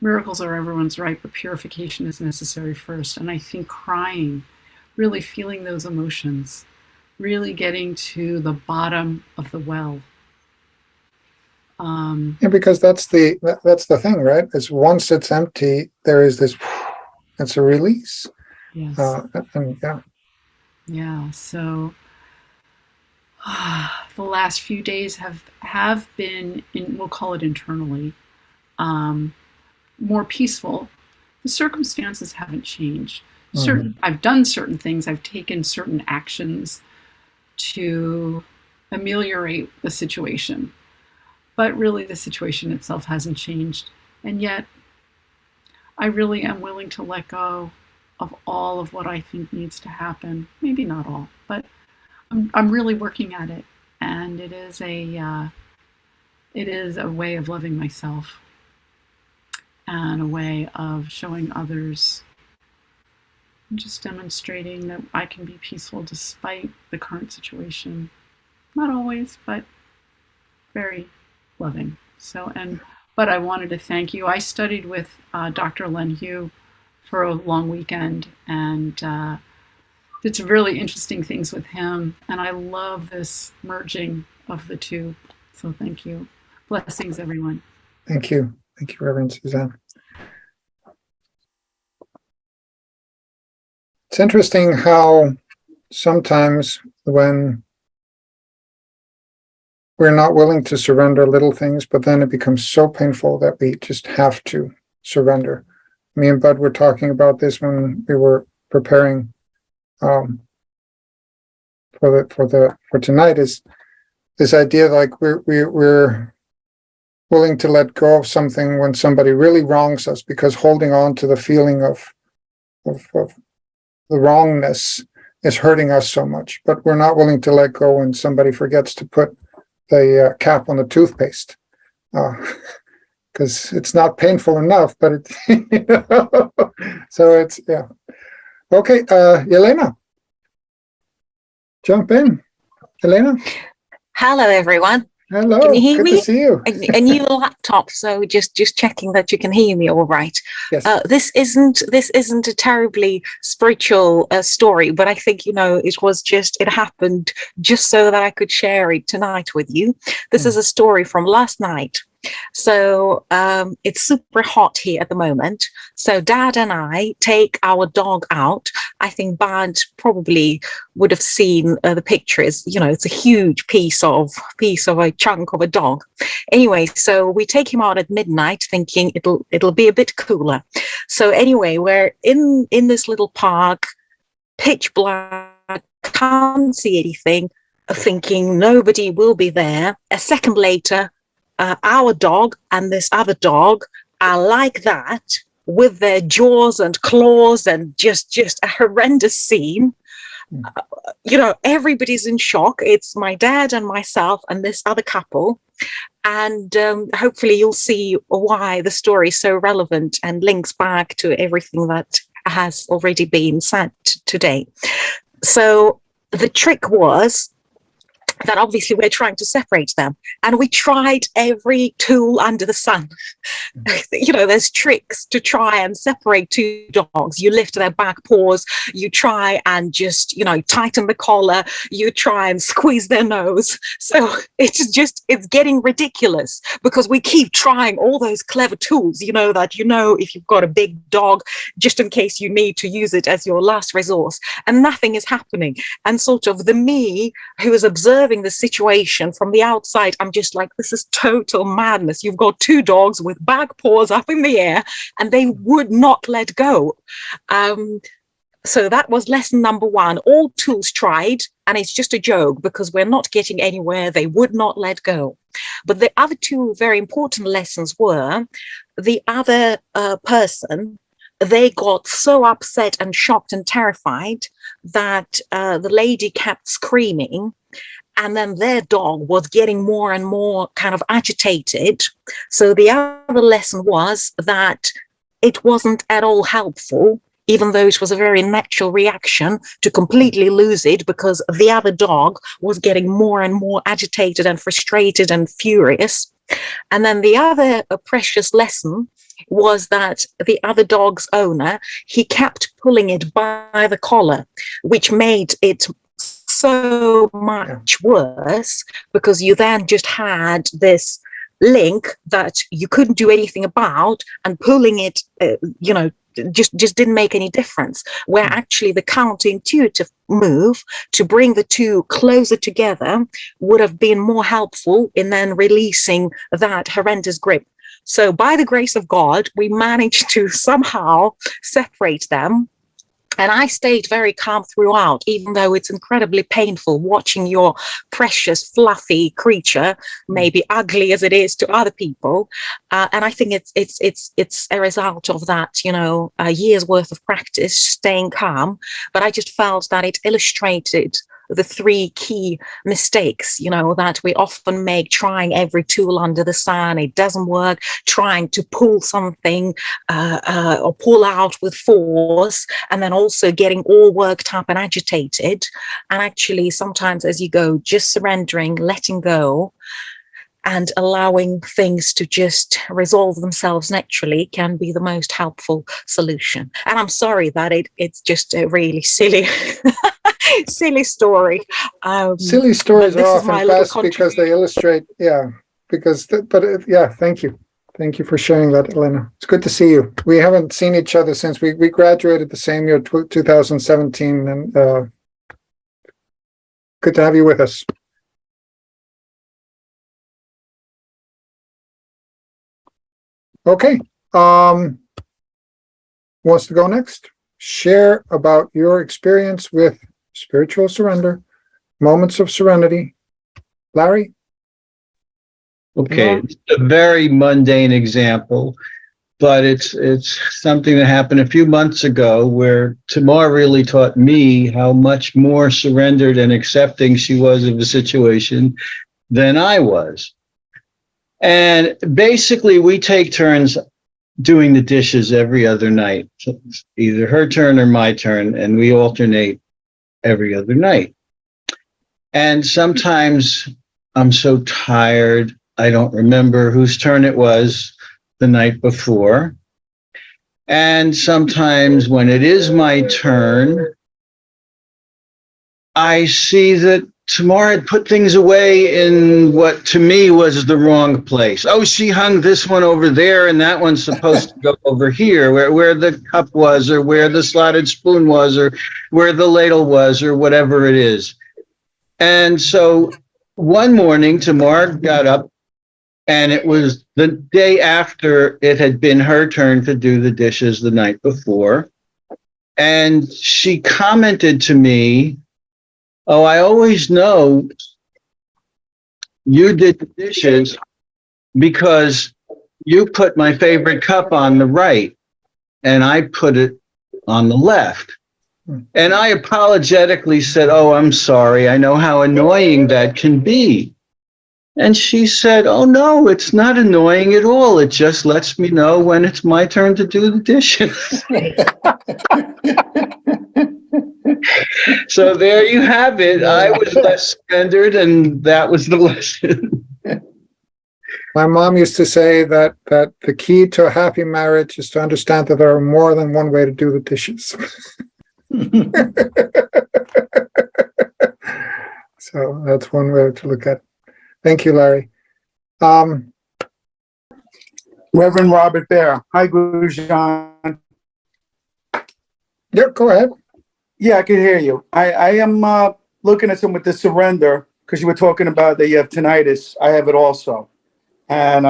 miracles are everyone's right, but purification is necessary first. And I think crying, really feeling those emotions, really getting to the bottom of the well. Yeah, because that's the thing, right? Is once it's empty, there is this, it's a release. Yes. Yeah. So the last few days have been, we'll call it internally, more peaceful. The circumstances haven't changed. I've done certain things. I've taken certain actions to ameliorate the situation. But really, the situation itself hasn't changed. And yet, I really am willing to let go of all of what I think needs to happen. Maybe not all, but I'm really working at it. And it is a way of loving myself and a way of showing others, just demonstrating that I can be peaceful despite the current situation. Not always, but very loving. But I wanted to thank you. I studied with Dr. Len Hu for a long weekend and did some really interesting things with him. And I love this merging of the two. So thank you. Blessings, everyone. Thank you. Thank you, Reverend Suzanne. It's interesting how sometimes when we're not willing to surrender little things, but then it becomes so painful that we just have to surrender. Me and Bud were talking about this when we were preparing for tonight. Is this idea like we're willing to let go of something when somebody really wrongs us, because holding on to the feeling of the wrongness is hurting us so much, but we're not willing to let go when somebody forgets to put the cap on the toothpaste, because it's not painful enough, but so it's, yeah. Okay, Elena, jump in. Elena. Hello, everyone. Hello. Can you hear Good me? to see you. A new laptop, so just checking that you can hear me all right. Yes. This isn't a terribly spiritual story, but I think it happened just so that I could share it tonight with you. This is a story from last night. So it's super hot here at the moment. So Dad and I take our dog out. I think Bad probably would have seen the pictures. It's a huge piece of a chunk of a dog. Anyway, so we take him out at midnight, thinking it'll be a bit cooler. So anyway, we're in this little park, pitch black, can't see anything, thinking nobody will be there. A second later, our dog and this other dog are like that, with their jaws and claws, and just a horrendous scene. Everybody's in shock. It's my dad and myself and this other couple. And hopefully you'll see why the story is so relevant and links back to everything that has already been said today. So the trick was that obviously we're trying to separate them, and we tried every tool under the sun. There's tricks to try and separate two dogs. You lift their back paws, you try and just tighten the collar, you try and squeeze their nose. So it's getting ridiculous, because we keep trying all those clever tools, if you've got a big dog, just in case you need to use it as your last resource, and nothing is happening. And sort of the me who is observing the situation from the outside, I'm just like, this is total madness. You've got two dogs with back paws up in the air, and they would not let go. So that was lesson number one. All tools tried, and it's just a joke because we're not getting anywhere. They would not let go. But the other two very important lessons were the other person. They got so upset and shocked and terrified that the lady kept screaming. And then their dog was getting more and more kind of agitated. So the other lesson was that it wasn't at all helpful, even though it was a very natural reaction, to completely lose it, because the other dog was getting more and more agitated and frustrated and furious. And then the other precious lesson was that the other dog's owner, he kept pulling it by the collar, which made it so much worse, because you then just had this link that you couldn't do anything about, and pulling it just didn't make any difference, where actually the counterintuitive move to bring the two closer together would have been more helpful in then releasing that horrendous grip. So by the grace of God, we managed to somehow separate them. And I stayed very calm throughout, even though it's incredibly painful watching your precious, fluffy creature, maybe ugly as it is to other people. And I think it's a result of that, a year's worth of practice, staying calm. But I just felt that it illustrated the three key mistakes, that we often make, trying every tool under the sun. It doesn't work. Trying to pull something or pull out with force, and then also getting all worked up and agitated. And actually, sometimes as you go, just surrendering, letting go, and allowing things to just resolve themselves naturally can be the most helpful solution. And I'm sorry that it's just a really silly silly story. Silly stories are often best because they illustrate, thank you. Thank you for sharing that, Elena. It's good to see you. We haven't seen each other since we graduated the same year, 2017, and good to have you with us. Okay. Wants to go next? Share about your experience with spiritual surrender, moments of serenity. Larry? Okay, it's a very mundane example, but it's something that happened a few months ago where Tamar really taught me how much more surrendered and accepting she was of the situation than I was. And basically, we take turns doing the dishes every other night. So it's either her turn or my turn, and we alternate every other night. And sometimes I'm so tired. I don't remember whose turn it was the night before. And sometimes when it is my turn, I see that Tamara had put things away in what to me was the wrong place. Oh, she hung this one over there and that one's supposed to go over here, where the cup was or where the slotted spoon was or where the ladle was or whatever it is. And so one morning, Tamara got up and it was the day after it had been her turn to do the dishes the night before. And she commented to me, "Oh, I always know you did the dishes because you put my favorite cup on the right and I put it on the left." And I apologetically said, "Oh, I'm sorry. I know how annoying that can be." And she said, "Oh, no, it's not annoying at all. It just lets me know when it's my turn to do the dishes." So there you have it. I was less surrendered, and that was the lesson. My mom used to say that the key to a happy marriage is to understand that there are more than one way to do the dishes. So that's one way to look at it. Thank you, Larry. Reverend Robert Bear. Hi, Gujan. Yeah, go ahead. Yeah, I can hear you. I am looking at some with the surrender because you were talking about that you have tinnitus. I have it also, and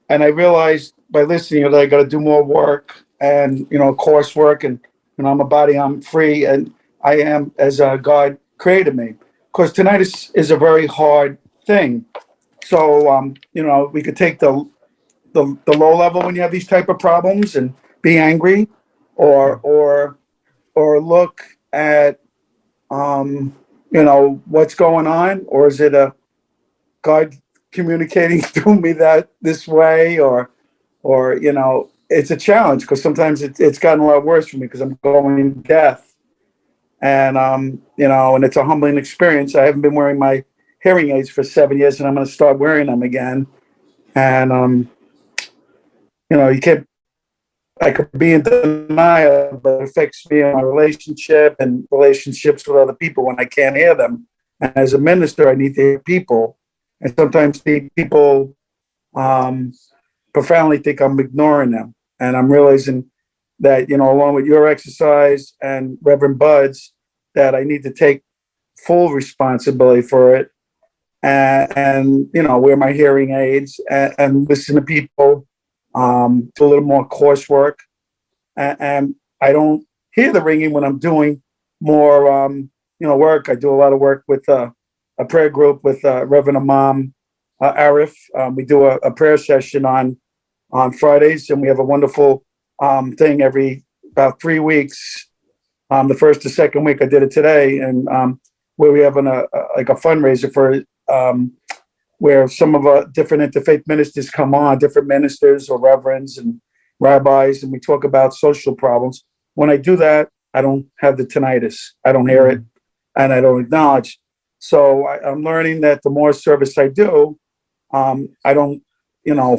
I realized by listening that I got to do more work and coursework, and I'm a body, I'm free, and I am as God created me. Because tinnitus is a very hard thing. So we could take the low level when you have these type of problems and be angry, or look at what's going on, or is it a God communicating through me this way, or it's a challenge because sometimes it's gotten a lot worse for me because I'm going deaf, and and it's a humbling experience. I haven't been wearing my hearing aids for 7 years, and I'm going to start wearing them again, and you can't. I could be in denial, but it affects me in my relationship and relationships with other people when I can't hear them. And as a minister, I need to hear people. And sometimes the people profoundly think I'm ignoring them. And I'm realizing that, along with your exercise and Reverend Bud's, that I need to take full responsibility for it and wear my hearing aids and listen to people. Do a little more coursework, and I don't hear the ringing when I'm doing more, work. I do a lot of work with a prayer group with Reverend Imam Arif. We do a prayer session on Fridays, and we have a wonderful thing every about 3 weeks. The first or second week, I did it today, and where we have like a fundraiser for. Where some of our different interfaith ministers come on, different ministers or reverends and rabbis, and we talk about social problems. When I do that, I don't have the tinnitus. I don't hear it, and I don't acknowledge. So I'm learning that the more service I do, I don't,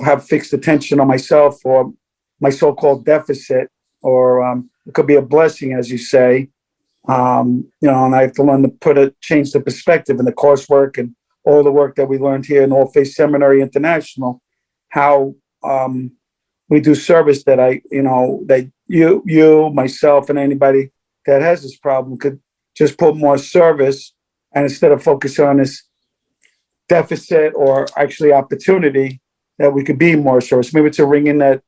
have fixed attention on myself or my so-called deficit, or it could be a blessing, as you say. And I have to learn to change the perspective in the coursework and all the work that we learned here in All Faith Seminary International, how we do service that that you, myself, and anybody that has this problem could just put more service, and instead of focusing on this deficit or actually opportunity, that we could be more service. Maybe it's a ringing that,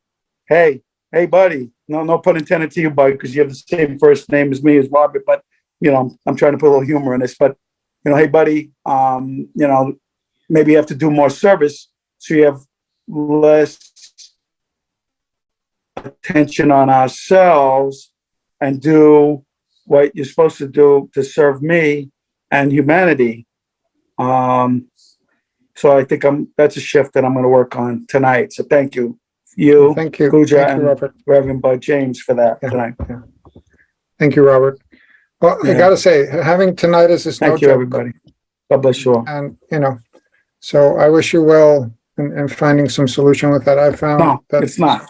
hey, buddy, no pun intended to you, buddy, because you have the same first name as me, as Robert, but I'm trying to put a little humor in this, but hey, buddy, maybe you have to do more service so you have less attention on ourselves and do what you're supposed to do to serve me and humanity. So I think that's a shift that I'm going to work on tonight. So thank you. Thank you. Guja, Thank you, and Robert. Reverend Bud James for that tonight. Yeah. Thank you, Robert. Well, I got to say, having tinnitus is no Thank you, joke. everybody. God bless you all. And, So I wish you well in finding some solution with that. I found No, that it's not.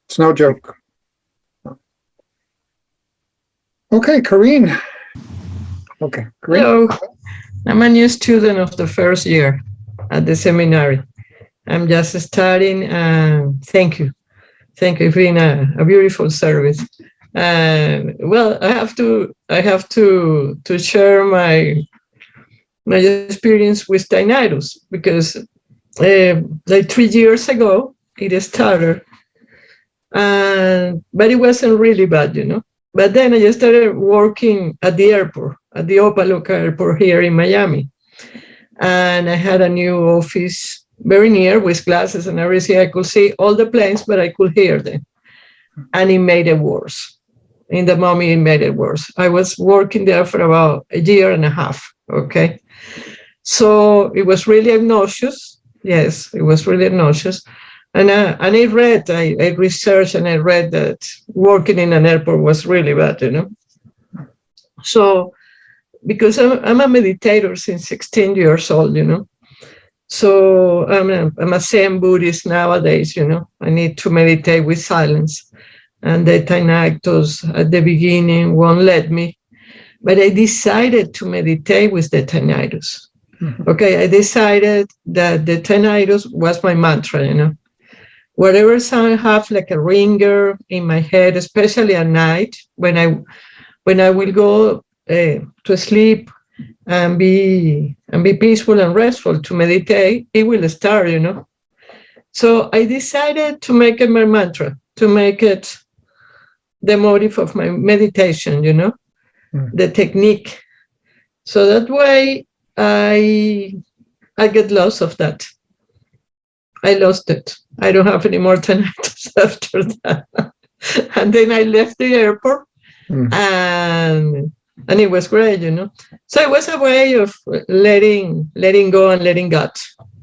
it's no joke. Okay, Karine. Okay, Karine. Hello, I'm a new student of the first year at the seminary. I'm just starting, and thank you. Thank you for being a beautiful service. And well, I have to share my experience with tinnitus, because like 3 years ago it started, but it wasn't really bad, you know. But then I just started working at the airport, at the Opaloca airport here in Miami. And I had a new office very near with glasses and everything. I could see all the planes, but I could hear them. And it made it worse. In the moment, it made it worse. I was working there for about a year and a half, okay? So it was really obnoxious. Yes, it was really obnoxious. And I researched and I read that working in an airport was really bad, you know. So, because I'm a meditator since 16 years old, you know. So I'm a Zen Buddhist nowadays, you know. I need to meditate with silence. And the tinnitus at the beginning won't let me. But I decided to meditate with the tinnitus. Mm-hmm. Okay, I decided that the tinnitus was my mantra, you know. Whatever sound I have, like a ringer in my head, especially at night, when I will go to sleep and be peaceful and restful to meditate, it will start, you know. So I decided to make it my mantra, to make it the motive of my meditation, you know, the technique. So that way I get lost of that. I lost it. I don't have any more tinnitus after that. And then I left the airport, and it was great, you know. So it was a way of letting go and letting God,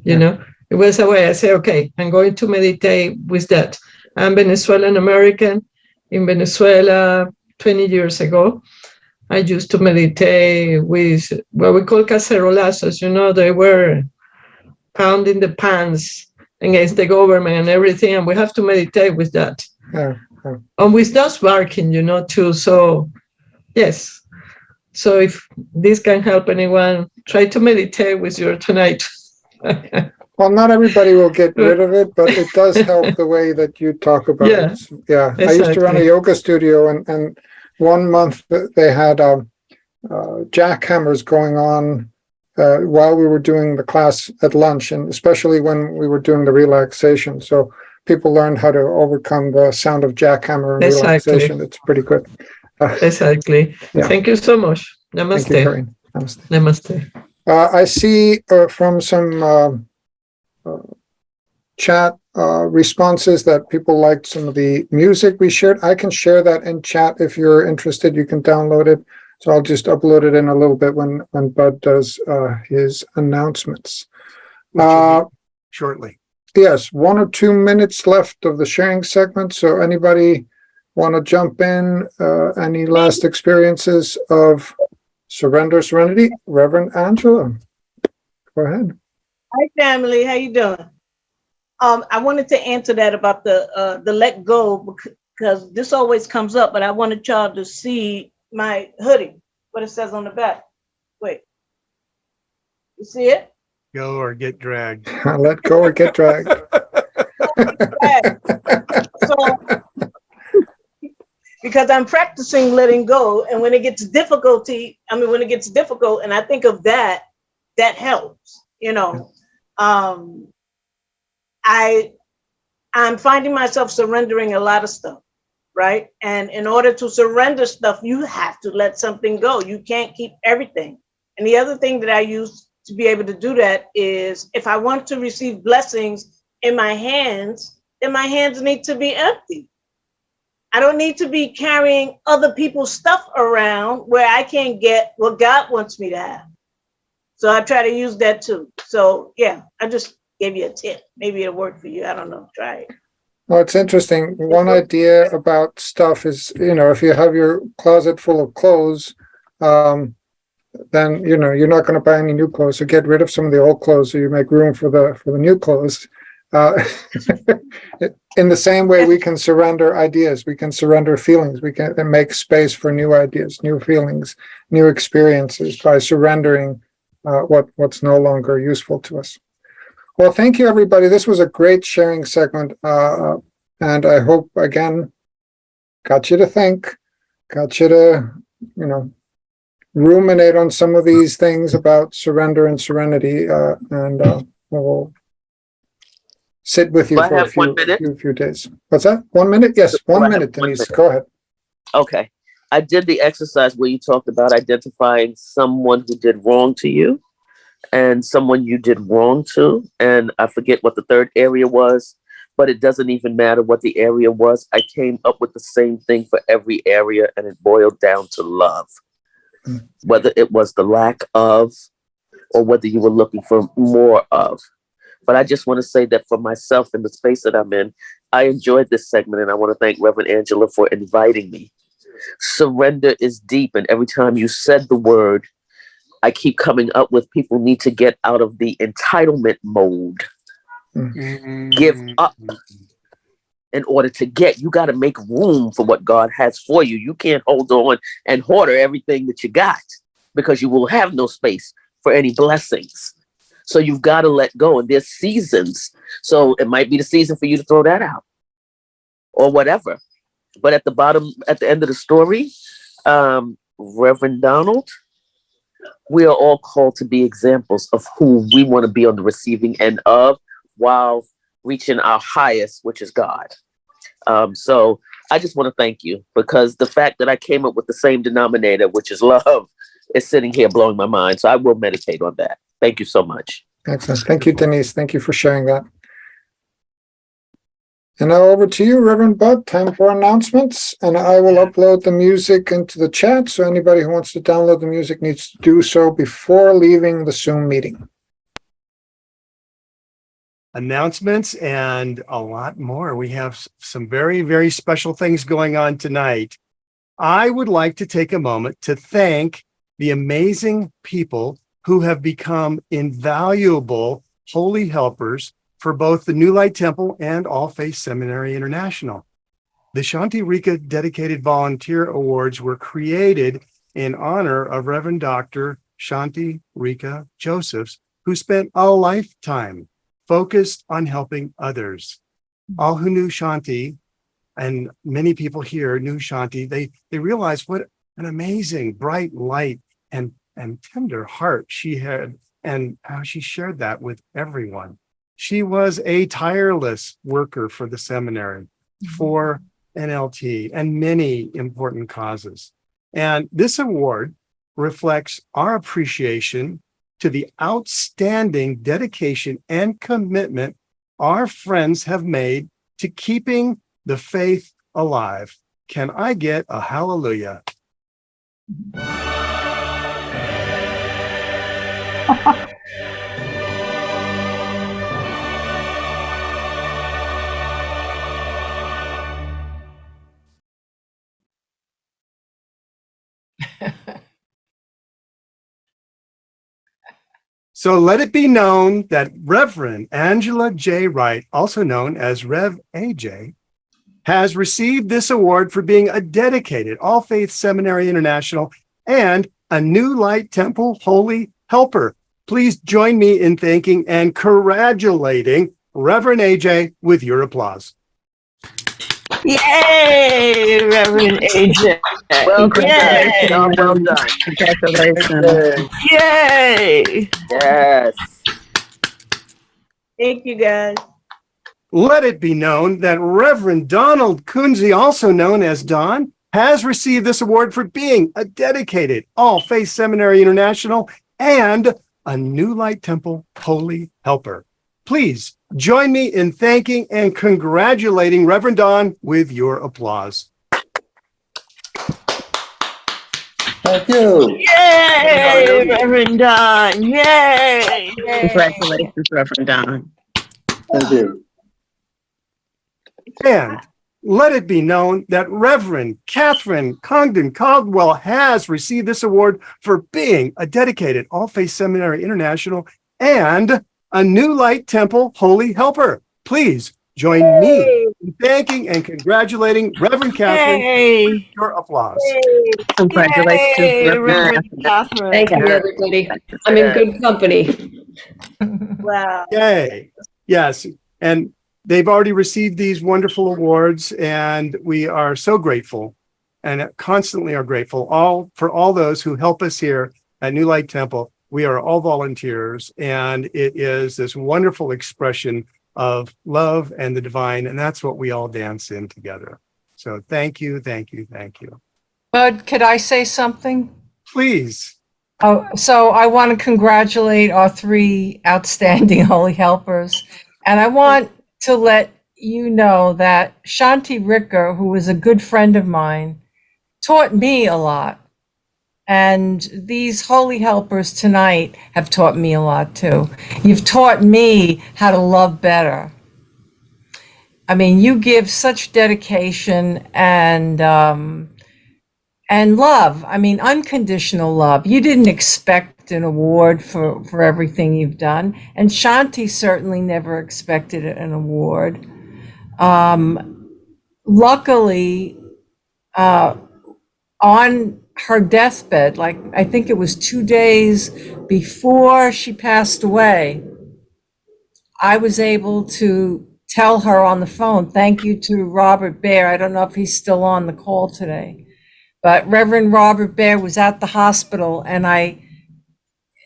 you know. It was a way I say, okay, I'm going to meditate with that. I'm Venezuelan American. In Venezuela, 20 years ago, I used to meditate with what we call cacerolazos, you know. They were pounding the pans against the government and everything, and we have to meditate with that. And with dogs barking, you know, too. So, yes. So if this can help anyone, try to meditate with your tonight. Well, not everybody will get rid of it, but it does help the way that you talk about it. Yeah, exactly. I used to run a yoga studio, and 1 month they had jackhammers going on while we were doing the class at lunch, and especially when we were doing the relaxation. So people learned how to overcome the sound of jackhammer and relaxation. It's pretty good. Exactly. Yeah. Thank you so much. Namaste. Thank you, Karine. Namaste. Namaste. I see from some chat responses that people liked some of the music we shared. I can share that in chat if you're interested. You can download it. So I'll just upload it in a little bit when Bud does his announcements. Shortly. Yes, 1 or 2 minutes left of the sharing segment. So anybody want to jump in? Any last experiences of Surrender, Serenity? Reverend Angela, go ahead. Hi, family. How you doing? I wanted to answer that about the let go, because this always comes up, but I wanted y'all to see my hoodie, what it says on the back. Wait, you see it? Go or get dragged. Let go or get dragged. So, because I'm practicing letting go, and when it gets difficult, and I think of that helps, you know. I'm finding myself surrendering a lot of stuff, right? And in order to surrender stuff, you have to let something go. You can't keep everything. And the other thing that I use to be able to do that is, if I want to receive blessings in my hands, then my hands need to be empty. I don't need to be carrying other people's stuff around where I can't get what God wants me to have. So I try to use that too. So yeah, I just gave you a tip. Maybe it'll work for you. I don't know. Try it. Well, it's interesting. One idea about stuff is, you know, if you have your closet full of clothes, then you're not going to buy any new clothes. So get rid of some of the old clothes, so you make room for the new clothes. In the same way, we can surrender ideas, we can surrender feelings, we can make space for new ideas, new feelings, new experiences by surrendering what's no longer useful to us. Well, thank you, everybody. This was a great sharing segment, and I hope again got you to think, got you to ruminate on some of these things about surrender and serenity, and we'll sit with you Do I for a have 1 minute? few days. What's that? 1 minute? Yes, Do I 1 have minute, 1 Denise. minute? Go ahead. Okay. I did the exercise where you talked about identifying someone who did wrong to you and someone you did wrong to. And I forget what the third area was, but it doesn't even matter what the area was. I came up with the same thing for every area, and it boiled down to love. Whether it was the lack of or whether you were looking for more of. But I just want to say that for myself in the space that I'm in, I enjoyed this segment, and I want to thank Reverend Angela for inviting me. Surrender is deep, and every time you said the word, I keep coming up with people need to get out of the entitlement mode. Give up in order to get. You got to make room for what God has for you. You can't hold on and hoard everything that you got, because you will have no space for any blessings. So you've got to let go, and there's seasons. So it might be the season for you to throw that out or whatever. But at the end of the story, Reverend Donald, we are all called to be examples of who we want to be on the receiving end of, while reaching our highest, which is God. So I just want to thank you, because the fact that I came up with the same denominator, which is love, is sitting here blowing my mind. So I will meditate on that. Thank you so much. Excellent. Thank you, Denise. Thank you for sharing that. And now over to you, Reverend Bud. Time for announcements. And I will upload the music into the chat. So anybody who wants to download the music needs to do so before leaving the Zoom meeting. Announcements and a lot more. We have some very, very special things going on tonight. I would like to take a moment to thank the amazing people who have become invaluable holy helpers for both the New Light Temple and All Faith Seminary International. The Shanti Rika Dedicated Volunteer Awards were created in honor of Reverend Dr. Shanti Rika Josephs, who spent a lifetime focused on helping others. All who knew Shanti, and many people here knew Shanti, they realized what an amazing, bright light and tender heart she had, and how she shared that with everyone. She was a tireless worker for the seminary, for NLT, and many important causes. And this award reflects our appreciation to the outstanding dedication and commitment our friends have made to keeping the faith alive. Can I get a hallelujah? So let it be known that Reverend Angela J. Wright, also known as Rev. AJ, has received this award for being a dedicated All Faith Seminary International and a New Light Temple Holy Helper. Please join me in thanking and congratulating Reverend AJ with your applause. Yay, Reverend AJ. Well done. Yay. Well done. Congratulations. Yay. Yes. Thank you, guys. Let it be known that Reverend Donald Kunze, also known as Don, has received this award for being a dedicated All Faith Seminary International and a New Light Temple Holy Helper. Please join me in thanking and congratulating Reverend Don with your applause. Thank you. Yay, Reverend Don. Yay. Yay. Congratulations, Reverend Don. Thank you. And let it be known that Reverend Catherine Congdon Caldwell has received this award for being a dedicated All Faith Seminary International and a New Light Temple Holy Helper. Please join me in thanking and congratulating Reverend Catherine. Yay! Your applause. Congratulations, Yay, Reverend Reverend Catherine. Catherine. Thank you, everybody. I'm in good company. Wow. Yay. Yes. And they've already received these wonderful awards, and we are so grateful and constantly are grateful for all those who help us here at New Light Temple. We are all volunteers, and it is this wonderful expression of love and the divine, and that's what we all dance in together. So thank you, thank you, thank you. Bud, could I say something? Please. Oh, so I want to congratulate our 3 outstanding Holy Helpers. And I want to let you know that Shanti Ricker, who is a good friend of mine, taught me a lot. And these Holy Helpers tonight have taught me a lot too. You've taught me how to love better. I mean, you give such dedication and love. I mean, unconditional love. You didn't expect an award for everything you've done. And Shanti certainly never expected an award. Luckily, on her deathbed, like I think it was 2 days before she passed away, I was able to tell her on the phone, thank you to Robert Baer. I don't know if he's still on the call today. But Reverend Robert Baer was at the hospital, and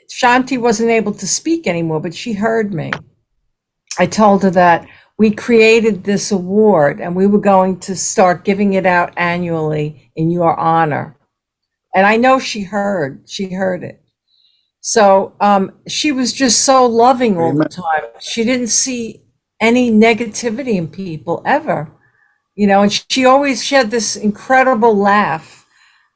Shanti wasn't able to speak anymore, but she heard me. I told her that we created this award and we were going to start giving it out annually in your honor. And I know she heard it. So she was just so loving all the time. She didn't see any negativity in people ever, and she had this incredible laugh.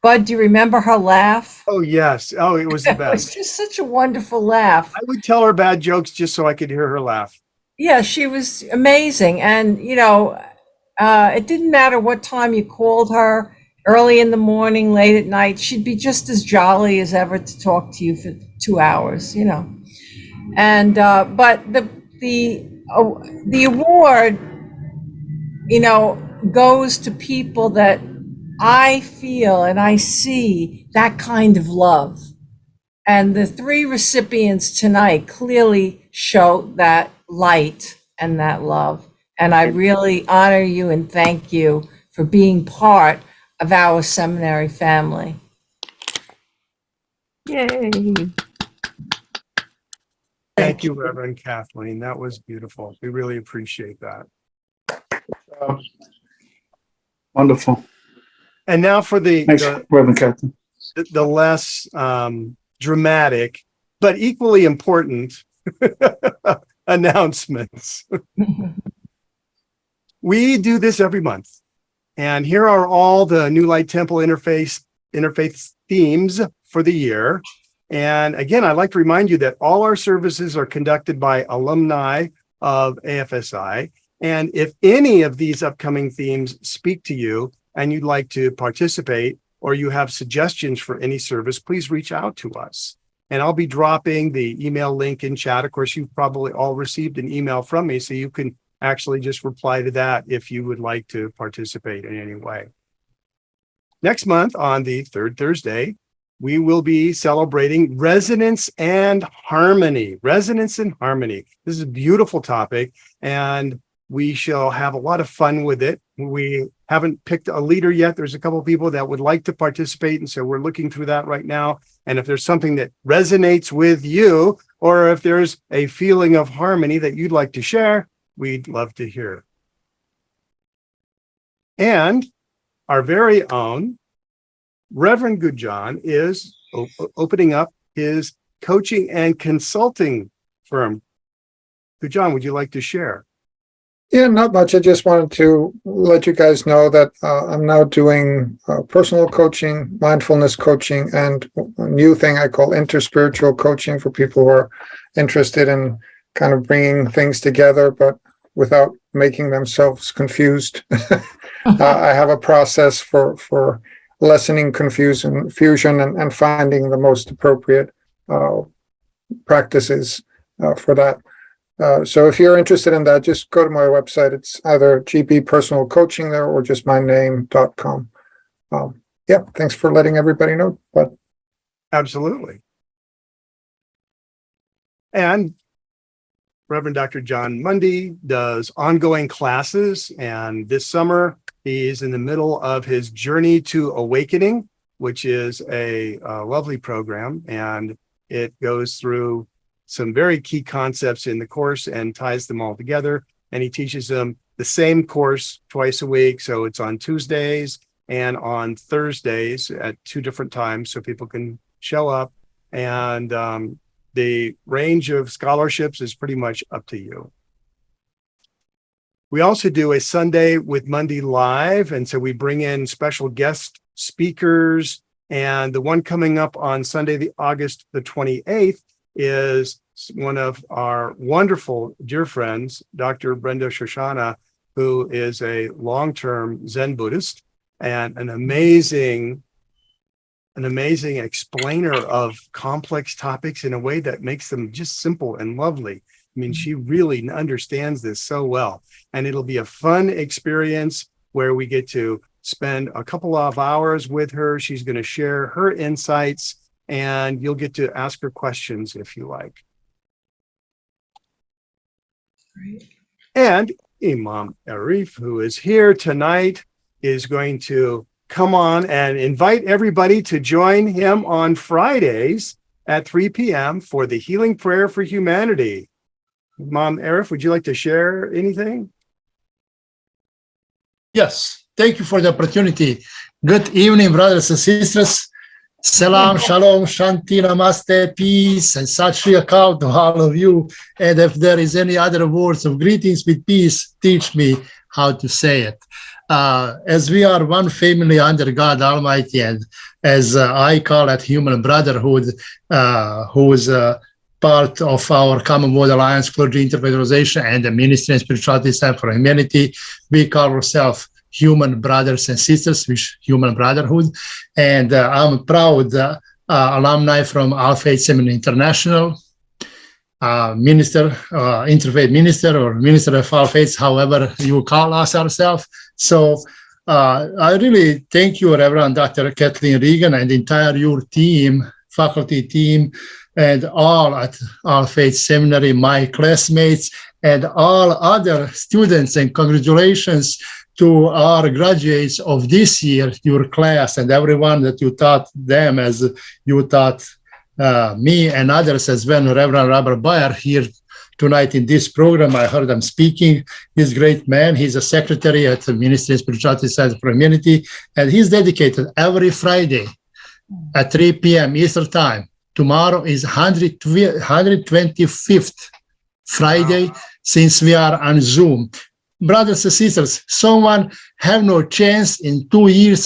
Bud, do you remember her laugh? Oh, yes. Oh, it was the best. It was just such a wonderful laugh. I would tell her bad jokes just so I could hear her laugh. Yeah, she was amazing. And, it didn't matter what time you called her, early in the morning, late at night, she'd be just as jolly as ever to talk to you for 2 hours, And, but the award, goes to people that I feel and I see that kind of love. And the 3 recipients tonight clearly show that light and that love. And I really honor you and thank you for being part of our seminary family. Yay. Thank you, Reverend Kathleen. That was beautiful. We really appreciate that. Wonderful. And now for Thanks, Reverend Captain. the less dramatic, but equally important announcements. We do this every month. And here are all the New Light Temple Interfaith themes for the year. And again, I'd like to remind you that all our services are conducted by alumni of AFSI. And if any of these upcoming themes speak to you and you'd like to participate, or you have suggestions for any service, please reach out to us. And I'll be dropping the email link in chat. Of course, you've probably all received an email from me, so you can actually just reply to that if you would like to participate in any way. Next month, on the 3rd Thursday, we will be celebrating resonance and harmony. Resonance and harmony. This is a beautiful topic, and we shall have a lot of fun with it. We haven't picked a leader yet. There's a couple of people that would like to participate, and so we're looking through that right now. And if there's something that resonates with you, or if there's a feeling of harmony that you'd like to share, we'd love to hear. And our very own Reverend Goodjohn is opening up his coaching and consulting firm. Goodjohn, would you like to share? Yeah, not much. I just wanted to let you guys know that I'm now doing personal coaching, mindfulness coaching, and a new thing I call interspiritual coaching for people who are interested in kind of bringing things together, but without making themselves confused. I have a process for lessening confusion and finding the most appropriate practices for that. So if you're interested in that, just go to my website. It's either GP Personal Coaching there or just myname.com. Yeah, thanks for letting everybody know. But Absolutely. And Reverend Dr. John Mundy does ongoing classes, and this summer he's in the middle of his Journey to Awakening, which is a lovely program, and it goes through some very key concepts in the course and ties them all together. And he teaches them the same course twice a week. So it's on Tuesdays and on Thursdays at 2 different times, so people can show up. And the range of scholarships is pretty much up to you. We also do a Sunday with Monday Live, and so we bring in special guest speakers. And the one coming up on Sunday, August the 28th, is one of our wonderful dear friends, Dr. Brenda Shoshana, who is a long-term Zen Buddhist and an amazing explainer of complex topics in a way that makes them just simple and lovely. I mean, she really understands this so well. And it'll be a fun experience where we get to spend a couple of hours with her. She's going to share her insights, and you'll get to ask her questions if you like. Great. And Imam Arif, who is here tonight, is going to come on and invite everybody to join him on Fridays at 3 p.m. for the Healing Prayer for Humanity. Imam Arif, would you like to share anything? Yes, thank you for the opportunity. Good evening, brothers and sisters. Salam, shalom, shanti, namaste, peace, and sat shri akal to all of you. And if there is any other words of greetings with peace, teach me how to say it. As we are one family under God Almighty, and as I call it human brotherhood, who is part of our Commonwealth Alliance, Clergy, Interfaith Organization, and the Ministry and Spirituality Center for Humanity, we call ourselves human brothers and sisters with human brotherhood. And I'm a proud alumni from All Faith Seminary International, interfaith minister, or minister of all faiths, however you call us ourselves. So I really thank you, Reverend Dr. Kathleen Regan, and the entire your team, faculty team, and all at All Faith Seminary, my classmates, and all other students, and congratulations to our graduates of this year, your class, and everyone that you taught them as you taught me and others as well. Reverend Robert Bayer here tonight in this program. I heard him speaking. He's a great man. He's a secretary at the Ministry of Spirituality Center for Humanity, and he's dedicated every Friday at 3 p.m. Eastern Time. Tomorrow is 125th Friday since we are on Zoom. Brothers and sisters, someone have no chance in 2.5 years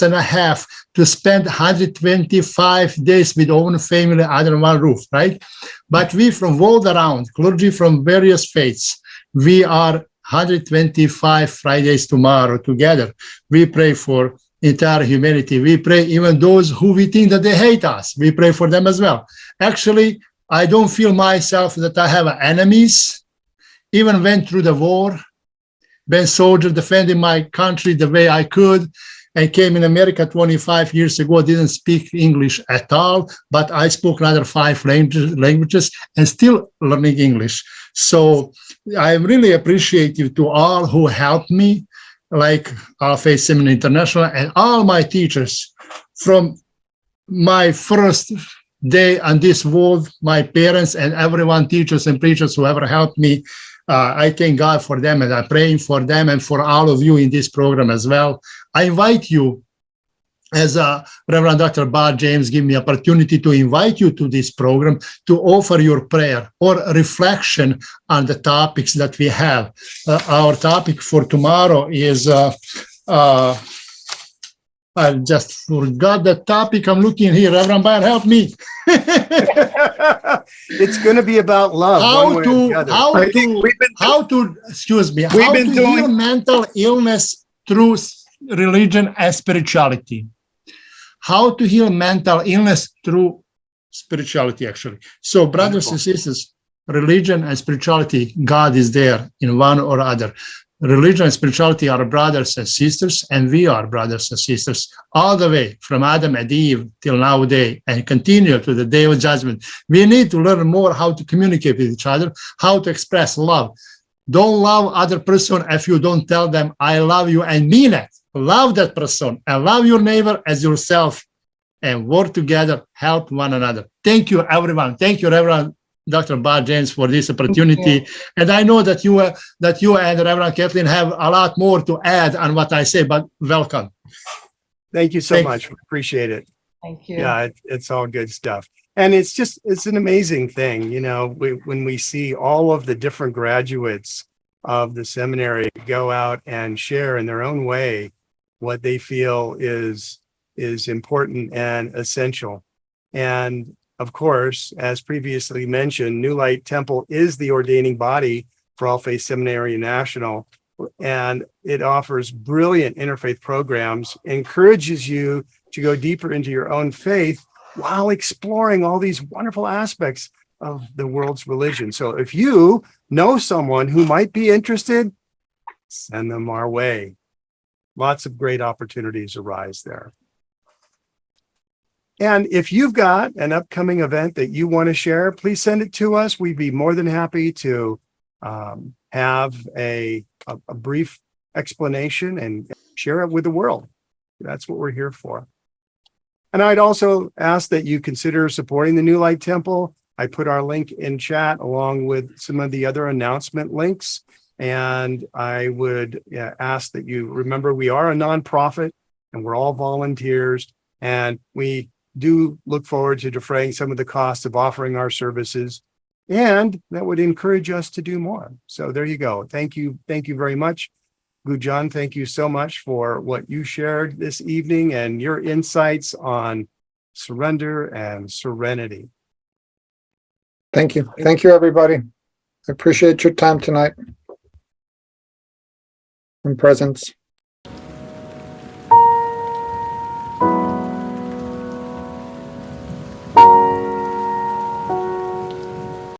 to spend 125 days with own family under one roof, right? But we from world around, clergy from various faiths, we are 125 Fridays tomorrow together. We pray for entire humanity. We pray even those who we think that they hate us. We pray for them as well. Actually, I don't feel myself that I have enemies. Even went through the war, been soldier defending my country the way I could, and came in America 25 years ago, didn't speak English at all, but I spoke another 5 languages and still learning English. So I'm really appreciative to all who helped me, like All Faith Seminary International and all my teachers from my first day on this world, my parents and everyone, teachers and preachers who ever helped me. I thank God for them, and I'm praying for them and for all of you in this program as well. I invite you, as Reverend Dr. Bar James gave me opportunity to invite you to this program to offer your prayer or reflection on the topics that we have. Our topic for tomorrow is I just forgot the topic. I'm looking here. Reverend Byron, help me. It's going to be about love. Excuse me, how to heal mental illness through religion and spirituality. How to heal mental illness through spirituality, actually. So, brothers and sisters, religion and spirituality, God is there in one or other. Religion and spirituality are brothers and sisters, and we are brothers and sisters all the way from Adam and Eve till nowadays and continue to the day of judgment. We need to learn more how to communicate with each other, how to express love. Don't love other person if you don't tell them, I love you, and mean it. Love that person and love your neighbor as yourself and work together, help one another. Thank you, everyone. Thank you, Reverend Dr. Bob James, for this opportunity. And I know that you and Reverend Kathleen have a lot more to add on what I say, but welcome. Thank you so much. We appreciate it. Thank you. Yeah, it's all good stuff. And it's an amazing thing, when we see all of the different graduates of the seminary go out and share in their own way what they feel is important and essential. And of course, as previously mentioned, New Light Temple is the ordaining body for All Faith Seminary National, and it offers brilliant interfaith programs, encourages you to go deeper into your own faith while exploring all these wonderful aspects of the world's religion. So if you know someone who might be interested, send them our way. Lots of great opportunities arise there. And if you've got an upcoming event that you want to share, please send it to us. We'd be more than happy to have a brief explanation and share it with the world. That's what we're here for. And I'd also ask that you consider supporting the New Light Temple. I put our link in chat along with some of the other announcement links. And I would ask that you remember we are a nonprofit and we're all volunteers, and we do look forward to defraying some of the costs of offering our services, and that would encourage us to do more. So there you go. Thank you. Thank you very much. Gujan, thank you so much for what you shared this evening and your insights on surrender and serenity. Thank you. Thank you, everybody. I appreciate your time tonight and presence.